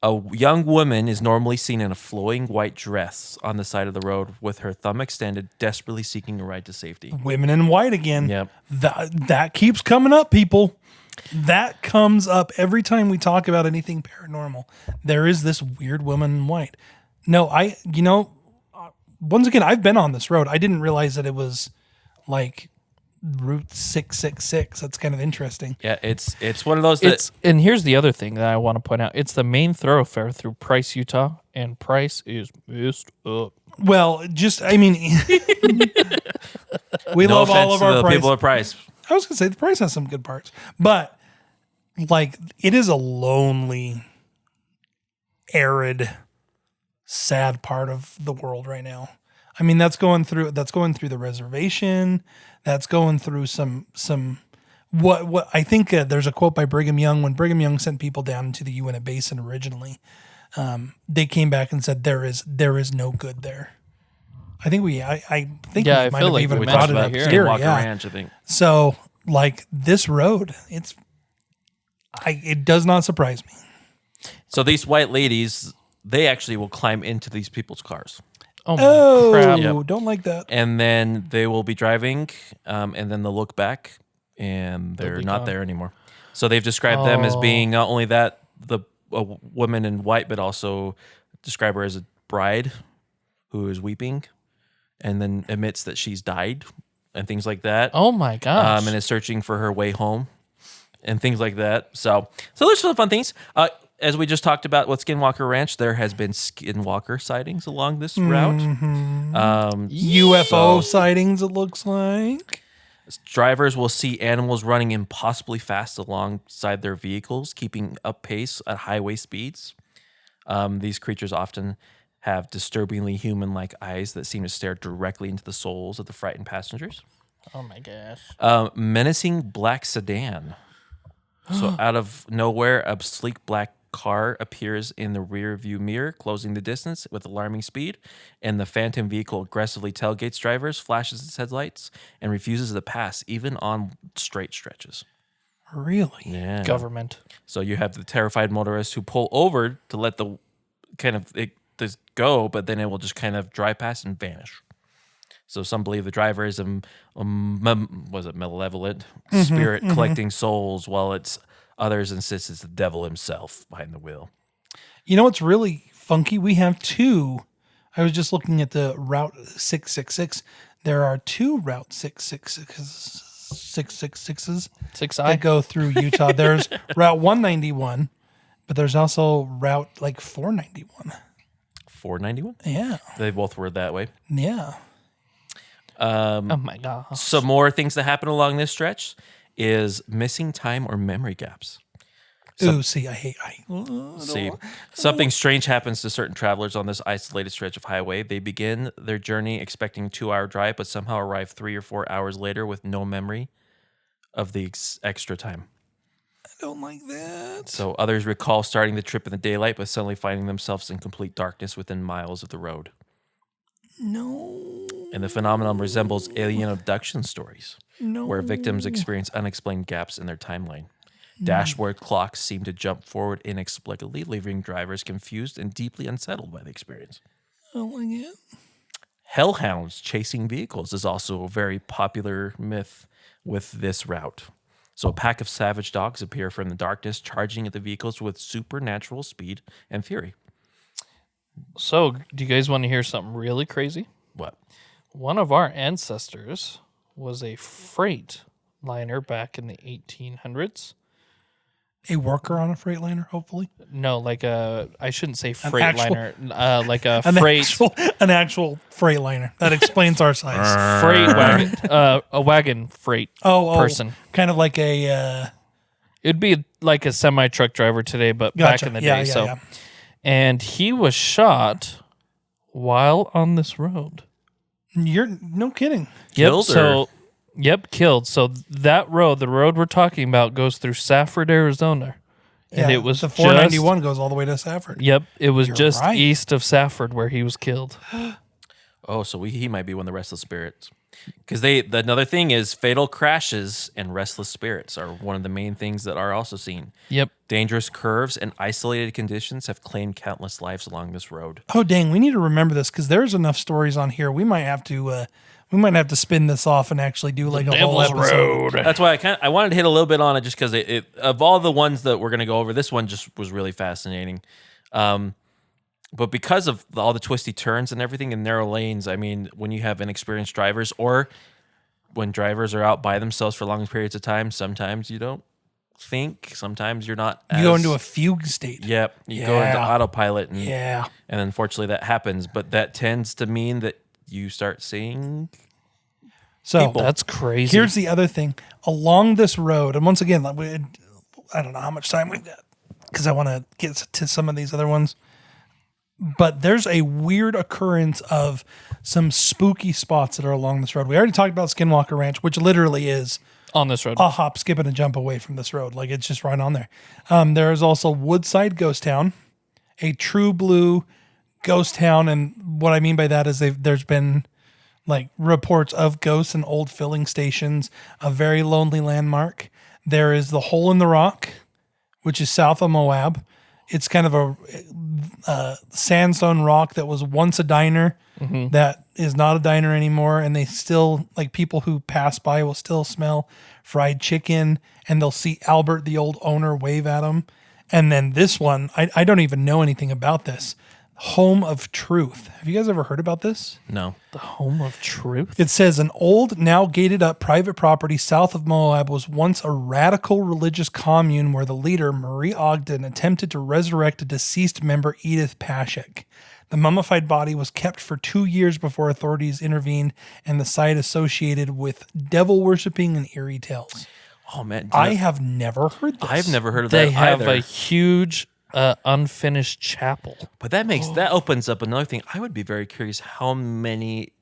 A young woman is normally seen in a flowing white dress on the side of the road with her thumb extended, desperately seeking a ride to safety. Women in white again. Yep. That keeps coming up, people. That comes up every time we talk about anything paranormal. There is this weird woman in white. No, once again, I've been on this road. I didn't realize that it was like Route 666. That's kind of interesting. Yeah, it's one of those. And here's the other thing that I want to point out. It's the main thoroughfare through Price, Utah, and Price is messed up. Well, we no love all of our people at Price. I was gonna say the Price has some good parts, but like it is a lonely, arid, sad part of the world right now. I mean, that's going through the reservation. That's going through some what I think there's a quote by Brigham Young when Brigham Young sent people down into the Uinta Basin originally. They came back and said there is no good there. I think we might have like even we brought it mentioned up that here. Walker Yeah. Ranch, I think. So like this road, it does not surprise me. So these white ladies, they actually will climb into these people's cars. Oh, crap. Yep. Don't like that. And then they will be driving, and then they'll look back, and they're not there anymore. So they've described them as being not only that the woman in white, but also describe her as a bride who is weeping, and then admits that she's died, and things like that. Oh my gosh! And is searching for her way home, and things like that. So there's some fun things. As we just talked about with Skinwalker Ranch, there has been Skinwalker sightings along this route. UFO sightings, it looks like. Drivers will see animals running impossibly fast alongside their vehicles, keeping up pace at highway speeds. These creatures often have disturbingly human-like eyes that seem to stare directly into the souls of the frightened passengers. Oh my gosh. Menacing black sedan. So out of nowhere, a sleek black car appears in the rear view mirror, closing the distance with alarming speed, and the phantom vehicle aggressively tailgates drivers, flashes its headlights, and refuses to pass even on straight stretches. Really? Yeah. Government. So you have the terrified motorists who pull over to let the this go, but then it will just kind of drive past and vanish. So some believe the driver is a malevolent spirit collecting souls, while others insist it's the devil himself behind the wheel. You know what's really funky? We have two. I was just looking at the Route 666. There are 2 Route 666s 6I. that go through Utah. There's Route 191, but there's also Route 491. 491? Yeah. They both were that way. Yeah. Oh my gosh. Some more things that happen along this stretch is missing time or memory gaps. See, Something strange happens to certain travelers on this isolated stretch of highway. They begin their journey expecting a 2-hour drive, but somehow arrive 3 or 4 hours later with no memory of the extra time. I don't like that. So others recall starting the trip in the daylight, but suddenly finding themselves in complete darkness within miles of the road. No. And the phenomenon resembles alien abduction stories, No. where victims experience unexplained gaps in their timeline. Dashboard clocks seem to jump forward inexplicably, leaving drivers confused and deeply unsettled by the experience. I don't like it. Hellhounds chasing vehicles is also a very popular myth with this route. So a pack of savage dogs appear from the darkness, charging at the vehicles with supernatural speed and fury. So, do you guys want to hear something really crazy? What? One of our ancestors was a freight liner back in the 1800s. A worker on a freightliner, hopefully. No, I shouldn't say freight actual- liner, like a freight An actual freightliner. That explains our size. freight wagon, a wagon freight person. Kind of like a... It'd be like a semi truck driver today, but back in the day. Yeah. And he was shot while on this road. You're no kidding. Killed So Yep, killed. So that road, the road we're talking about, goes through Safford, Arizona. And it was the 491 goes all the way to Safford. Yep, it was You're just right. east of Safford where he was killed. Oh, so he might be one of the restless spirits. Because another thing is fatal crashes and restless spirits are one of the main things that are also seen. Yep. Dangerous curves and isolated conditions have claimed countless lives along this road. Oh, dang. We need to remember this because there's enough stories on here. We might have to spin this off and actually do like a whole episode. That's why I wanted to hit a little bit on it just because it of all the ones that we're going to go over, this one just was really fascinating. But because of all the twisty turns and everything in narrow lanes, I mean, when you have inexperienced drivers or when drivers are out by themselves for long periods of time, sometimes you don't think, sometimes you're not. You go into a fugue state. Yep. You go into autopilot. And, Yeah. And unfortunately that happens, but that tends to mean that you start seeing So people. That's crazy. here's the other thing. Along this road, and once again, I don't know how much time we've got because I want to get to some of these other ones. But there's a weird occurrence of some spooky spots that are along this road. We already talked about Skinwalker Ranch, which literally is on this road. a hop, skip, and a jump away from this road. Like it's just right on there. There is also Woodside Ghost Town, a true blue ghost town. And what I mean by that is there's been like reports of ghosts and old filling stations, a very lonely landmark. There is the Hole in the Rock, which is south of Moab. It's kind of a sandstone rock that was once a diner that is not a diner anymore. And they still, like people who pass by will still smell fried chicken and they'll see Albert, the old owner, wave at them. And then this one, I don't even know anything about this. Home of Truth. Have you guys ever heard about this? No. The home of truth. It says an old, now gated up private property south of Moab was once a radical religious commune where the leader, Marie Ogden, attempted to resurrect a deceased member, Edith Pashek. The mummified body was kept for 2 years before authorities intervened, and the site associated with devil worshipping and eerie tales. Oh, man. I have never heard this. I've never heard of They that have either. a huge unfinished chapel. But that opens up another thing. I would be very curious how many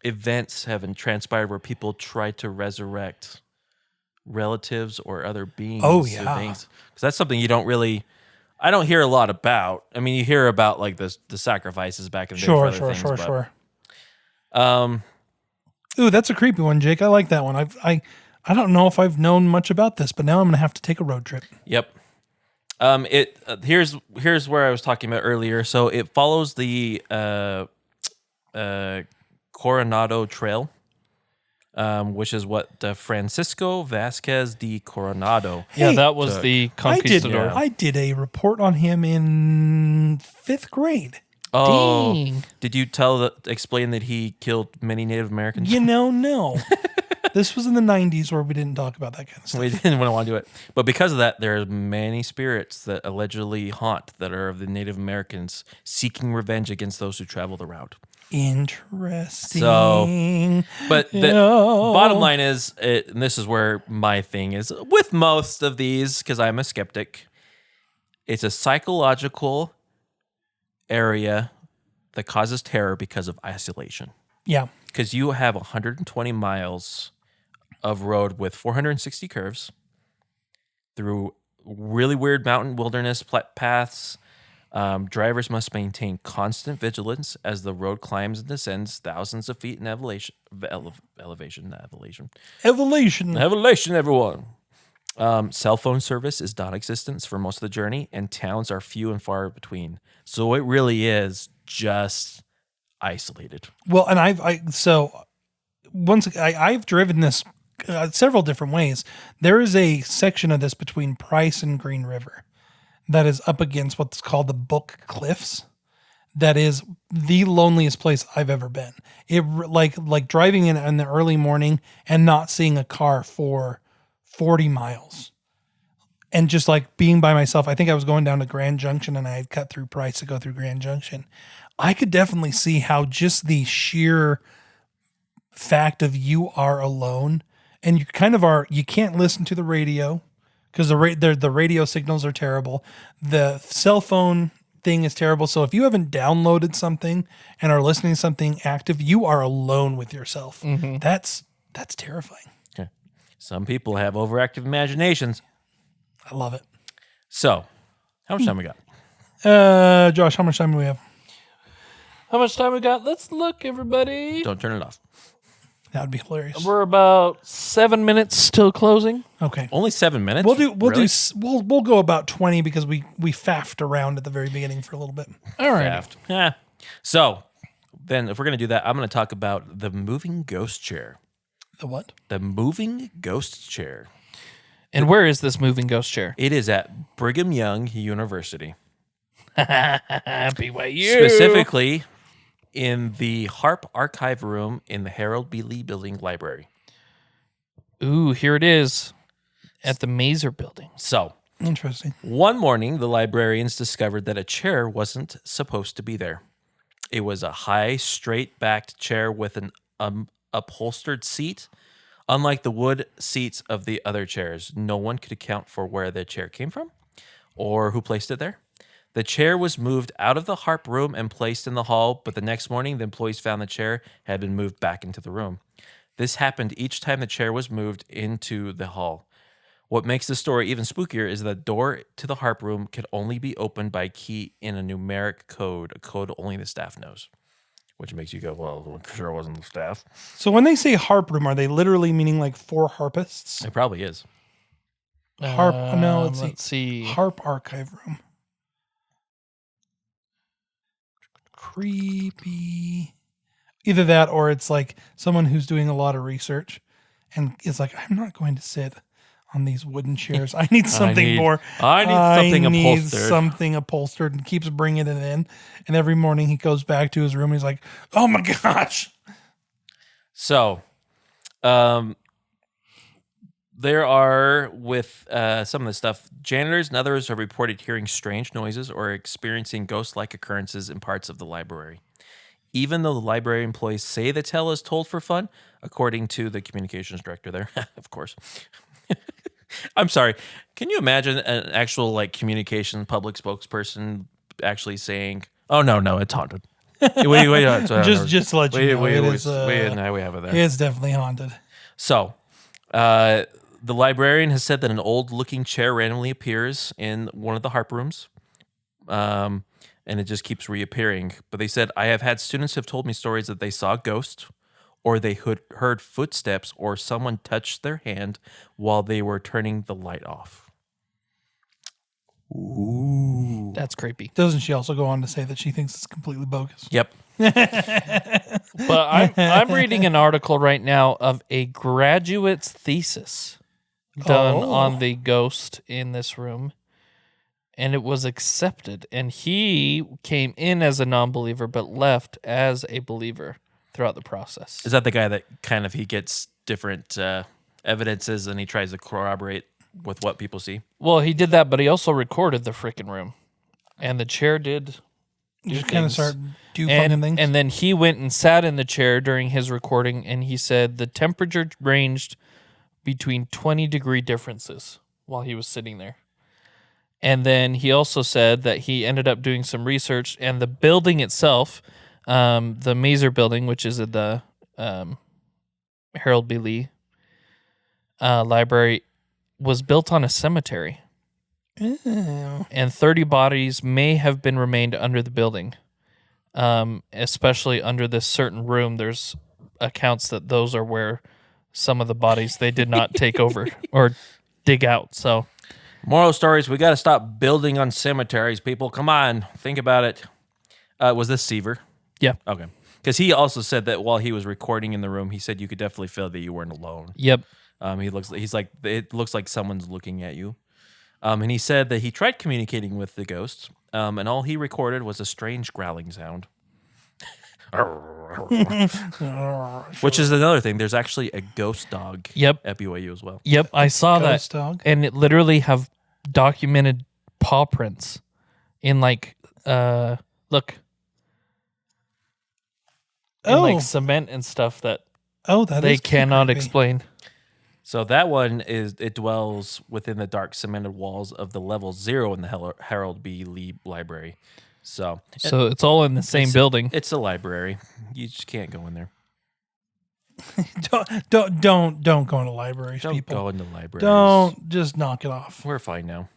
events have transpired where people try to resurrect relatives or other beings. Oh, yeah. Because that's something you don't really. I don't hear a lot about. I mean, you hear about like the sacrifices back in the day for other things. Sure. But, Ooh, that's a creepy one, Jake. I like that one. I don't know if I've known much about this, but now I'm going to have to take a road trip. Yep. Here's where I was talking about earlier. So it follows the Coronado Trail, which is what Francisco Vasquez de Coronado. Yeah, Hey, that was the conquistador. I did a report on him in 5th grade. Oh, Dang. did you explain that he killed many Native Americans? No. This was in the 90s where we didn't talk about that kind of stuff. We didn't want to do it. But because of that, there are many spirits that allegedly haunt that are of the Native Americans seeking revenge against those who travel the route. Interesting. But the bottom line is, and this is where my thing is, with most of these, because I'm a skeptic, it's a psychological area that causes terror because of isolation. Yeah. Because you have 120 miles of road with 460 curves through really weird mountain wilderness paths. Drivers must maintain constant vigilance as the road climbs and descends thousands of feet in elevation, everyone. Cell phone service is non-existent for most of the journey, and towns are few and far between. So it really is just isolated. Well, and I've driven this several different ways. There is a section of this between Price and Green River that is up against what's called the Book Cliffs. That is the loneliest place I've ever been. It like driving in the early morning and not seeing a car for 40 miles. And just like being by myself, I think I was going down to Grand Junction and I had cut through Price to go through Grand Junction. I could definitely see how just the sheer fact of you are alone and you kind of are, you can't listen to the radio because the radio signals are terrible. The cell phone thing is terrible. So if you haven't downloaded something and are listening to something active, you are alone with yourself. That's terrifying. Okay. Some people have overactive imaginations. I love it. So, how much time we got? Josh, how much time do we have? How much time we got? Let's look, everybody. Don't turn it off. That would be hilarious. We're about 7 minutes till closing. Okay. Only 7 minutes? We'll go about 20 because we faffed around at the very beginning for a little bit. All right. Daft. Yeah. So, then if we're going to do that, I'm going to talk about the moving ghost chair. The what? The moving ghost chair. And where is this moving ghost chair? It is at Brigham Young University. BYU. Specifically in the Harp Archive Room in the Harold B. Lee Building Library. Ooh, here it is at the Mazer Building. So, Interesting. one morning, the librarians discovered that a chair wasn't supposed to be there. It was a high, straight-backed chair with an upholstered seat. Unlike the wood seats of the other chairs, no one could account for where the chair came from or who placed it there. The chair was moved out of the harp room and placed in the hall, but the next morning, the employees found the chair had been moved back into the room. This happened each time the chair was moved into the hall. What makes the story even spookier is that the door to the harp room could only be opened by key in a numeric code, a code only the staff knows. Which makes you go, well, it sure wasn't the staff. So when they say harp room, are they literally meaning like 4 harpists? It probably is. Harp. No, Let's see. Harp archive room. Creepy. Either that or it's like someone who's doing a lot of research and is like, I'm not going to sit on these wooden chairs. I need something more. I need something upholstered. Something upholstered, and keeps bringing it in. And every morning he goes back to his room and he's like, oh my gosh. So, there are, with some of the stuff, janitors and others have reported hearing strange noises or experiencing ghost-like occurrences in parts of the library. Even though the library employees say the tale is told for fun, according to the communications director there, of course. I'm sorry. Can you imagine an actual communication public spokesperson actually saying, "Oh no, it's haunted"? wait, just to let you know, we have it there. It's definitely haunted. So, the librarian has said that an old-looking chair randomly appears in one of the harp rooms, and it just keeps reappearing. But they said, I have had students who have told me stories that they saw a ghost, or they heard footsteps, or someone touched their hand while they were turning the light off. Ooh. That's creepy. Doesn't she also go on to say that she thinks it's completely bogus? Yep. But I'm reading an article right now of a graduate's thesis done on the ghost in this room. And it was accepted. And he came in as a non-believer, but left as a believer throughout the process. Is that the guy that kind of he gets different evidences and he tries to corroborate with what people see? Well, he did that, but he also recorded the freaking room. And the chair did just kind of start fucking things. And then he went and sat in the chair during his recording, and he said the temperature ranged between 20-degree differences while he was sitting there. And then he also said that he ended up doing some research, and the building itself, the Mazer building, which is at the Harold B. Lee Library, was built on a cemetery. Ew. And 30 bodies may have been remained under the building, especially under this certain room. There's accounts that those are where some of the bodies they did not take over or dig out. So, moral stories: we got to stop building on cemeteries, people. Come on, think about it. Was this Seaver? yeah. Okay, because he also said that while he was recording in the room, he said you could definitely feel that you weren't alone. Yep. He's like, it looks like someone's looking at you. And he said that he tried communicating with the ghost, and all he recorded was a strange growling sound. Which is another thing. There's actually a ghost dog at BYU as well. Yep, I saw Ghost that. dog? And it literally have documented paw prints in look. In like cement and stuff that they cannot explain. So that one it dwells within the dark cemented walls of the level 0 in the Harold B. Lee Library. So it's all in the same building. It's a library. You just can't go in there. Don't go into libraries, Don't people. go into libraries. Don't just knock it off. We're fine now.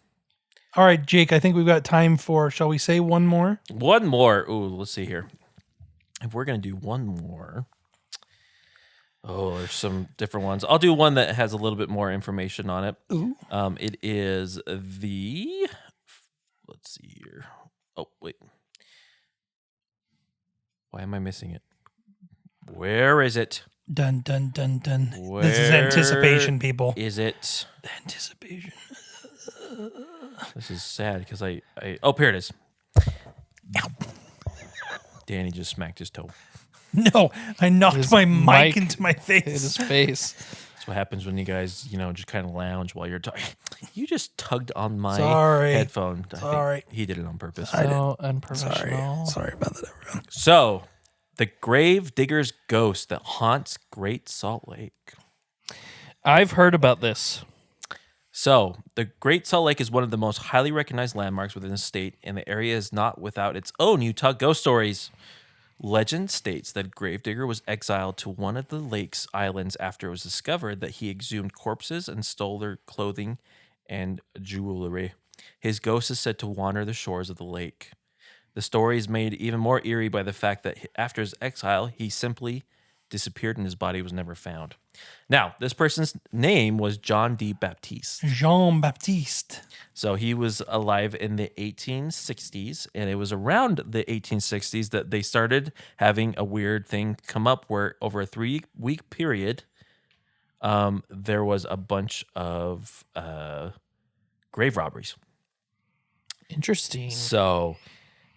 All right, Jake, I think we've got time for, shall we say one more? One more. Ooh, let's see here. If we're going to do one more. Oh, there's some different ones. I'll do one that has a little bit more information on it. Ooh. It is the... Let's see here. Oh, wait. Why am I missing it? Where is it? Dun, dun, dun, dun. Where This is anticipation, people. Is it? The anticipation. This is sad because I oh, here it is. Danny just smacked his toe. No, I knocked His my mic mic into my In face. his face. That's what happens when you guys, just kind of lounge while you're talking. You just tugged on my Sorry. headphone. I think Sorry. he did it on purpose. So unprofessional. Sorry about that, everyone. So, the grave digger's ghost that haunts Great Salt Lake. I've heard about this. So, the Great Salt Lake is one of the most highly recognized landmarks within the state, and the area is not without its own Utah ghost stories. Legend states that Gravedigger was exiled to one of the lake's islands after it was discovered that he exhumed corpses and stole their clothing and jewelry. His ghost is said to wander the shores of the lake. The story is made even more eerie by the fact that after his exile, he simply disappeared and his body was never found. Now, this person's name was John D. Baptiste. Jean Baptiste. So he was alive in the 1860s, and it was around the 1860s that they started having a weird thing come up where over a 3-week period, there was a bunch of grave robberies. Interesting. So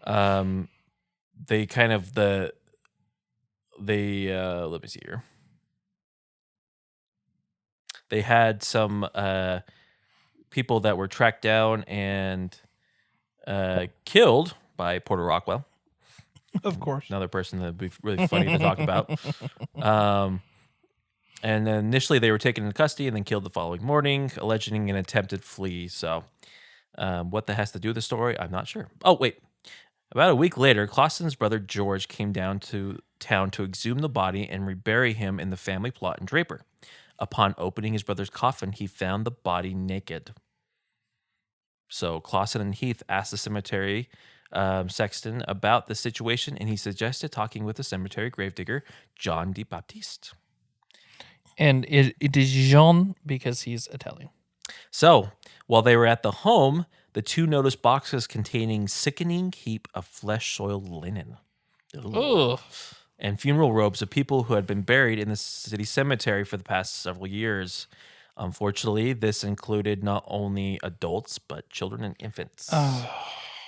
they kind of let me see here. They had some people that were tracked down and killed by Porter Rockwell. Of course. Another person that would be really funny to talk about. And then initially they were taken into custody and then killed the following morning, alleging an attempted flee. So what that has to do with the story, I'm not sure. Oh, wait. About a week later, Clausen's brother George came down to town to exhume the body and rebury him in the family plot in Draper. Upon opening his brother's coffin, he found the body naked. So Clausen and Heath asked the cemetery sexton about the situation, and he suggested talking with the cemetery gravedigger, John D. Baptiste. And it is Jean because he's Italian. So while they were at the home, the two noticed boxes containing sickening heap of flesh-soiled linen. Ooh. And funeral robes of people who had been buried in the city cemetery for the past several years. Unfortunately, this included not only adults, but children and infants.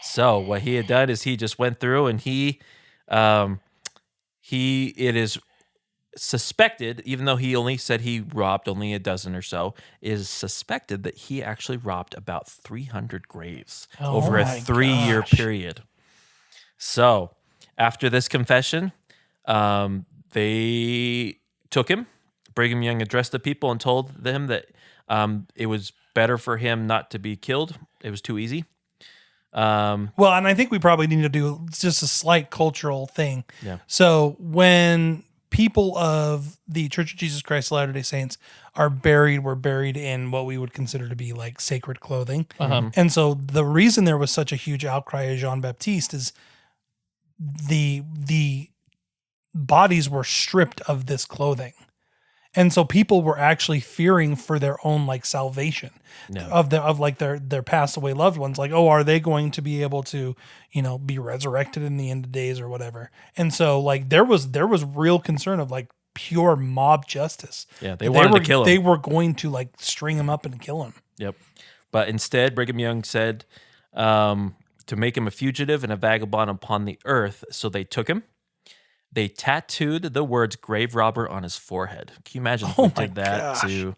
So what he had done is he just went through and it is suspected, even though he only said he robbed only a dozen or so, is suspected that he actually robbed about 300 graves over a 3-year period. So after this confession, they took him. Brigham Young addressed the people and told them that it was better for him not to be killed. It was too easy. Well, and I think we probably need to do just a slight cultural thing. Yeah. So when people of the Church of Jesus Christ of Latter-day Saints were buried in what we would consider to be like sacred clothing. And so the reason there was such a huge outcry of Jean Baptiste is the bodies were stripped of this clothing. And so people were actually fearing for their own like salvation of their passed away loved ones. Like, oh, are they going to be able to, be resurrected in the end of days or whatever? And so like there was real concern of like pure mob justice. Yeah, they wanted to kill him. They were going to like string him up and kill him. Yep. But instead, Brigham Young said to make him a fugitive and a vagabond upon the earth. So they took him. They tattooed the words grave robber on his forehead. Can you imagine if we did that to,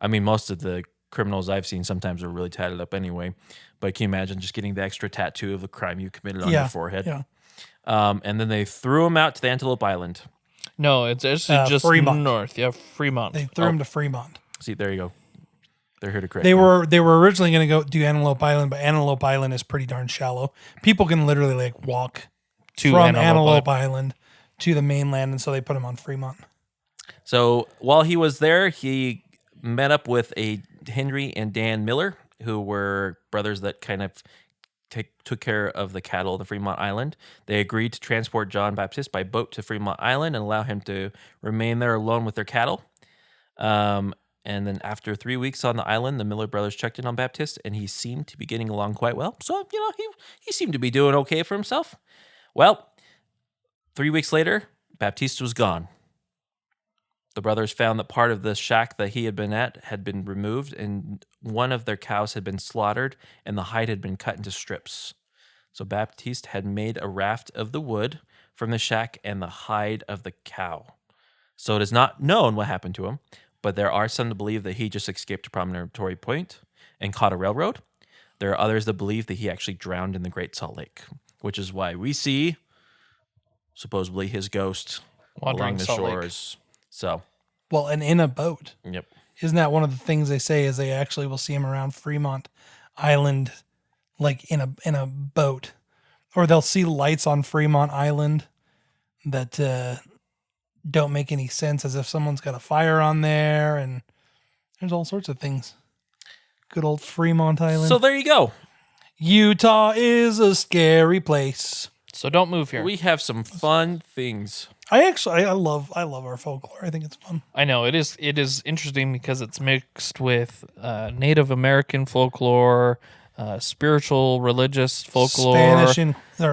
most of the criminals I've seen sometimes are really tatted up anyway. But can you imagine just getting the extra tattoo of the crime you committed on your forehead? Yeah. And then they threw him out to the Antelope Island. No, it's actually just Fremont. north. Yeah, Fremont. They threw him to Fremont. See, there you go. They're here to correct They me. were originally going to go do Antelope Island, but Antelope Island is pretty darn shallow. People can literally like walk To from Antelope Antelope Island to the mainland, and so they put him on Fremont. So while he was there, he met up with a Henry and Dan Miller, who were brothers that kind of took care of the cattle of the Fremont Island. They agreed to transport John Baptist by boat to Fremont Island and allow him to remain there alone with their cattle. And then after 3 weeks on the island, the Miller brothers checked in on Baptist, and he seemed to be getting along quite well. So, he seemed to be doing okay for himself. Well, 3 weeks later, Baptiste was gone. The brothers found that part of the shack that he had been at had been removed, and one of their cows had been slaughtered, and the hide had been cut into strips. So Baptiste had made a raft of the wood from the shack and the hide of the cow. So it is not known what happened to him, but there are some that believe that he just escaped to Promontory Point and caught a railroad. There are others that believe that he actually drowned in the Great Salt Lake, which is why we see, supposedly, his ghost Wandering along the Salt Lake. shores. So, Well, and in a boat. yep. Isn't that one of the things they say is they actually will see him around Fremont Island, like in a boat, or they'll see lights on Fremont Island that don't make any sense, as if someone's got a fire on there, and there's all sorts of things. Good old Fremont Island. So there you go. Utah is a scary place. So don't move here. We have some fun things. I love our folklore. I think it's fun. I know it is interesting because it's mixed with Native American folklore, spiritual, religious folklore,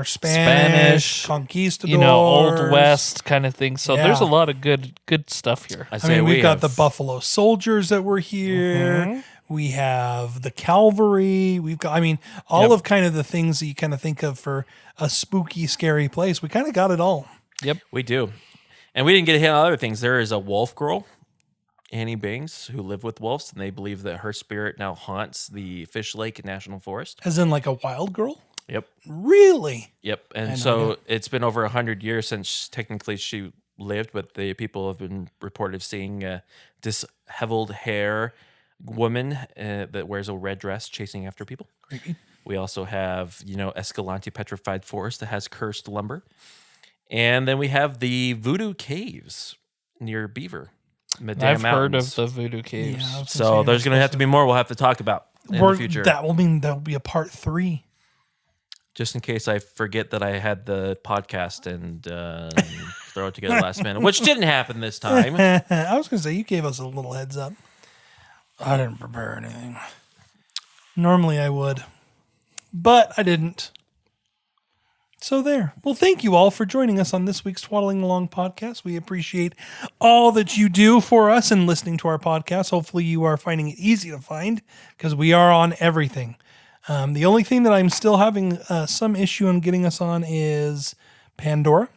Spanish, conquistadors, Old West kind of thing. So there's a Yeah. lot of good stuff here. I mean, we've got the Buffalo Soldiers that were here. Mhm. We have the cavalry. We've got, all Yep. of kind of the things that you kind of think of for a spooky, scary place. We kind of got it all. Yep. We do. And we didn't get a hit on other things. There is a wolf girl, Annie Bangs, who lived with wolves, and they believe that her spirit now haunts the Fish Lake National Forest. As in like a wild girl? Yep. Really? Yep. I And know so that. it's been over 100 years since technically she lived, but the people have been reported of seeing disheveled hair woman that wears a red dress chasing after people. Creepy. We also have, Escalante Petrified Forest that has cursed lumber. And then we have the Voodoo Caves near Beaver. Medina I've heard Mountains. of the Voodoo Caves. Yeah, I was So there's going to have to be more we'll have to talk about in the future. That will mean there'll be a part 3. Just in case I forget that I had the podcast and throw it together last minute, which didn't happen this time. I was going to say, you gave us a little heads up. I didn't prepare anything. Normally I would, but I didn't. So there. Well, thank you all for joining us on this week's Twaddling Along podcast. We appreciate all that you do for us and listening to our podcast. Hopefully you are finding it easy to find because we are on everything. The only thing that I'm still having some issue in getting us on is Pandora.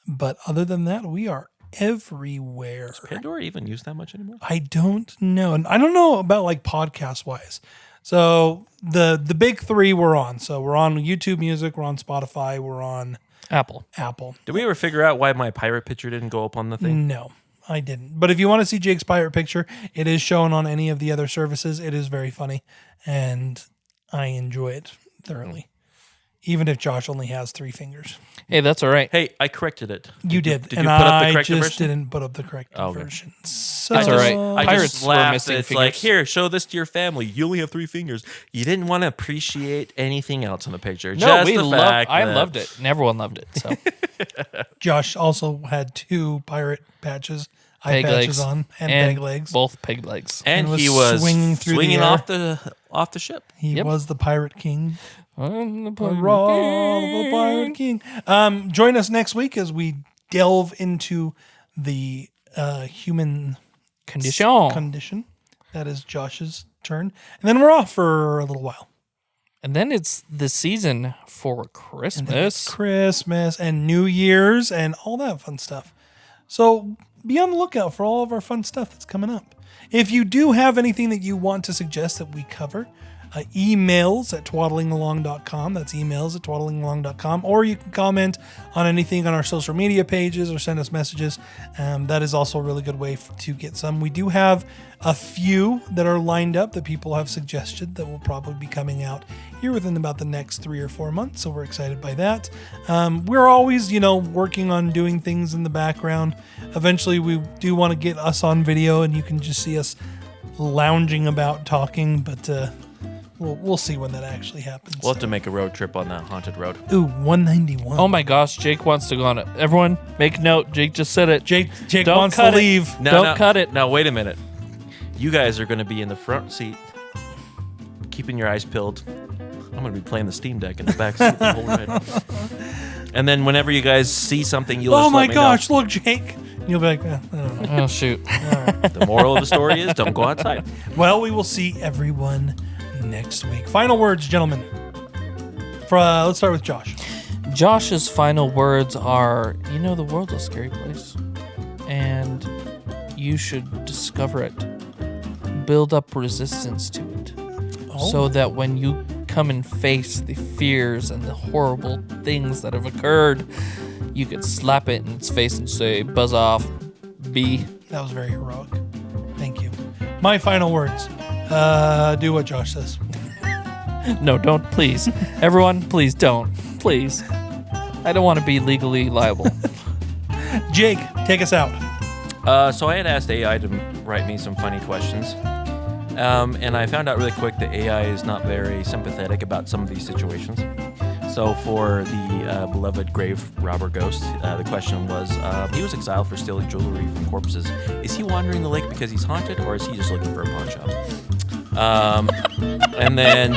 But other than that, we are everywhere. Does Pandora even use that much anymore? I don't know. And I don't know about like podcast wise. So the big 3 we're on. So we're on YouTube Music, we're on Spotify, we're on Apple. Did we ever figure out why my pirate picture didn't go up on the thing? No, I didn't. But if you want to see Jake's pirate picture, it is shown on any of the other services. It is very funny and I enjoy it thoroughly. Even if Josh only has 3 fingers. Hey, that's all right. Hey, I corrected it. You did. Did and you put up the I correct just version? didn't put up the correct Okay. version. So That's all right. I Pirates just were laughed. missing It's like, fingers. here, show this to your family. You only have 3 fingers. You didn't want to appreciate anything else in the picture. No, just we the loved. fact I that- loved it, and everyone loved it. So Josh also had 2 pirate patches, eye peg patches legs on, and peg legs. both peg legs. And and was he was swinging through the air. off the ship. He Yep. was the pirate king. On the Hurrah, the pirate king. Join us next week as we delve into the human condition. That is Josh's turn. And then we're off for a little while. And then it's the season for And then it's Christmas. Christmas and New Year's and all that fun stuff. So be on the lookout for all of our fun stuff that's coming up. If you do have anything that you want to suggest that we cover, emails at twaddlingalong.com. That's emails at twaddlingalong.com. Or you can comment on anything on our social media pages or send us messages. That is also a really good way to get some. We do have a few that are lined up that people have suggested that will probably be coming out here within about the next 3 or 4 months. So we're excited by that. We're always, working on doing things in the background. Eventually, we do want to get us on video and you can just see us lounging about talking, but we'll see when that actually happens. We'll have to make a road trip on that haunted road. Ooh, 191. Oh my gosh, Jake wants to go on it. Everyone, make note. Jake just said it. Jake Don't wants to cut it. leave. Don't cut it. Now, wait a minute. You guys are going to be in the front seat, keeping your eyes peeled. I'm going to be playing the Steam Deck in the back seat the whole ride. And then whenever you guys see something, you'll just Oh my let me gosh, look, Jake. You'll be like, I don't know. Oh shoot. know. The moral of the story is don't go outside. Well, we will see everyone next week. Final words, gentlemen. Let's start with Josh. Josh's final words are, the world's a scary place. And you should discover it. Build up resistance to it. So that when you come and face the fears and the horrible things that have occurred, you could slap it in its face and say, buzz off, B. That was very heroic. Thank you. My final words. Do what Josh says. No, don't, please. Everyone, please don't. Please. I don't want to be legally liable. Jake, take us out. So I had asked AI to write me some funny questions. And I found out really quick that AI is not very sympathetic about some of these situations. So for the beloved grave robber ghost, the question was, he was exiled for stealing jewelry from corpses. Is he wandering the lake because he's haunted, or is he just looking for a pawn shop? And then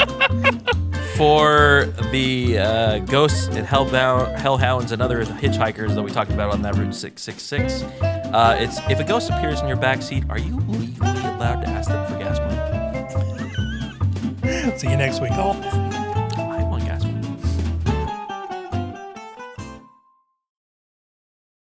for the ghosts and hellhounds and other hitchhikers that we talked about on that Route 666, it's if a ghost appears in your backseat, are you legally allowed to ask them for gas money? See you next week.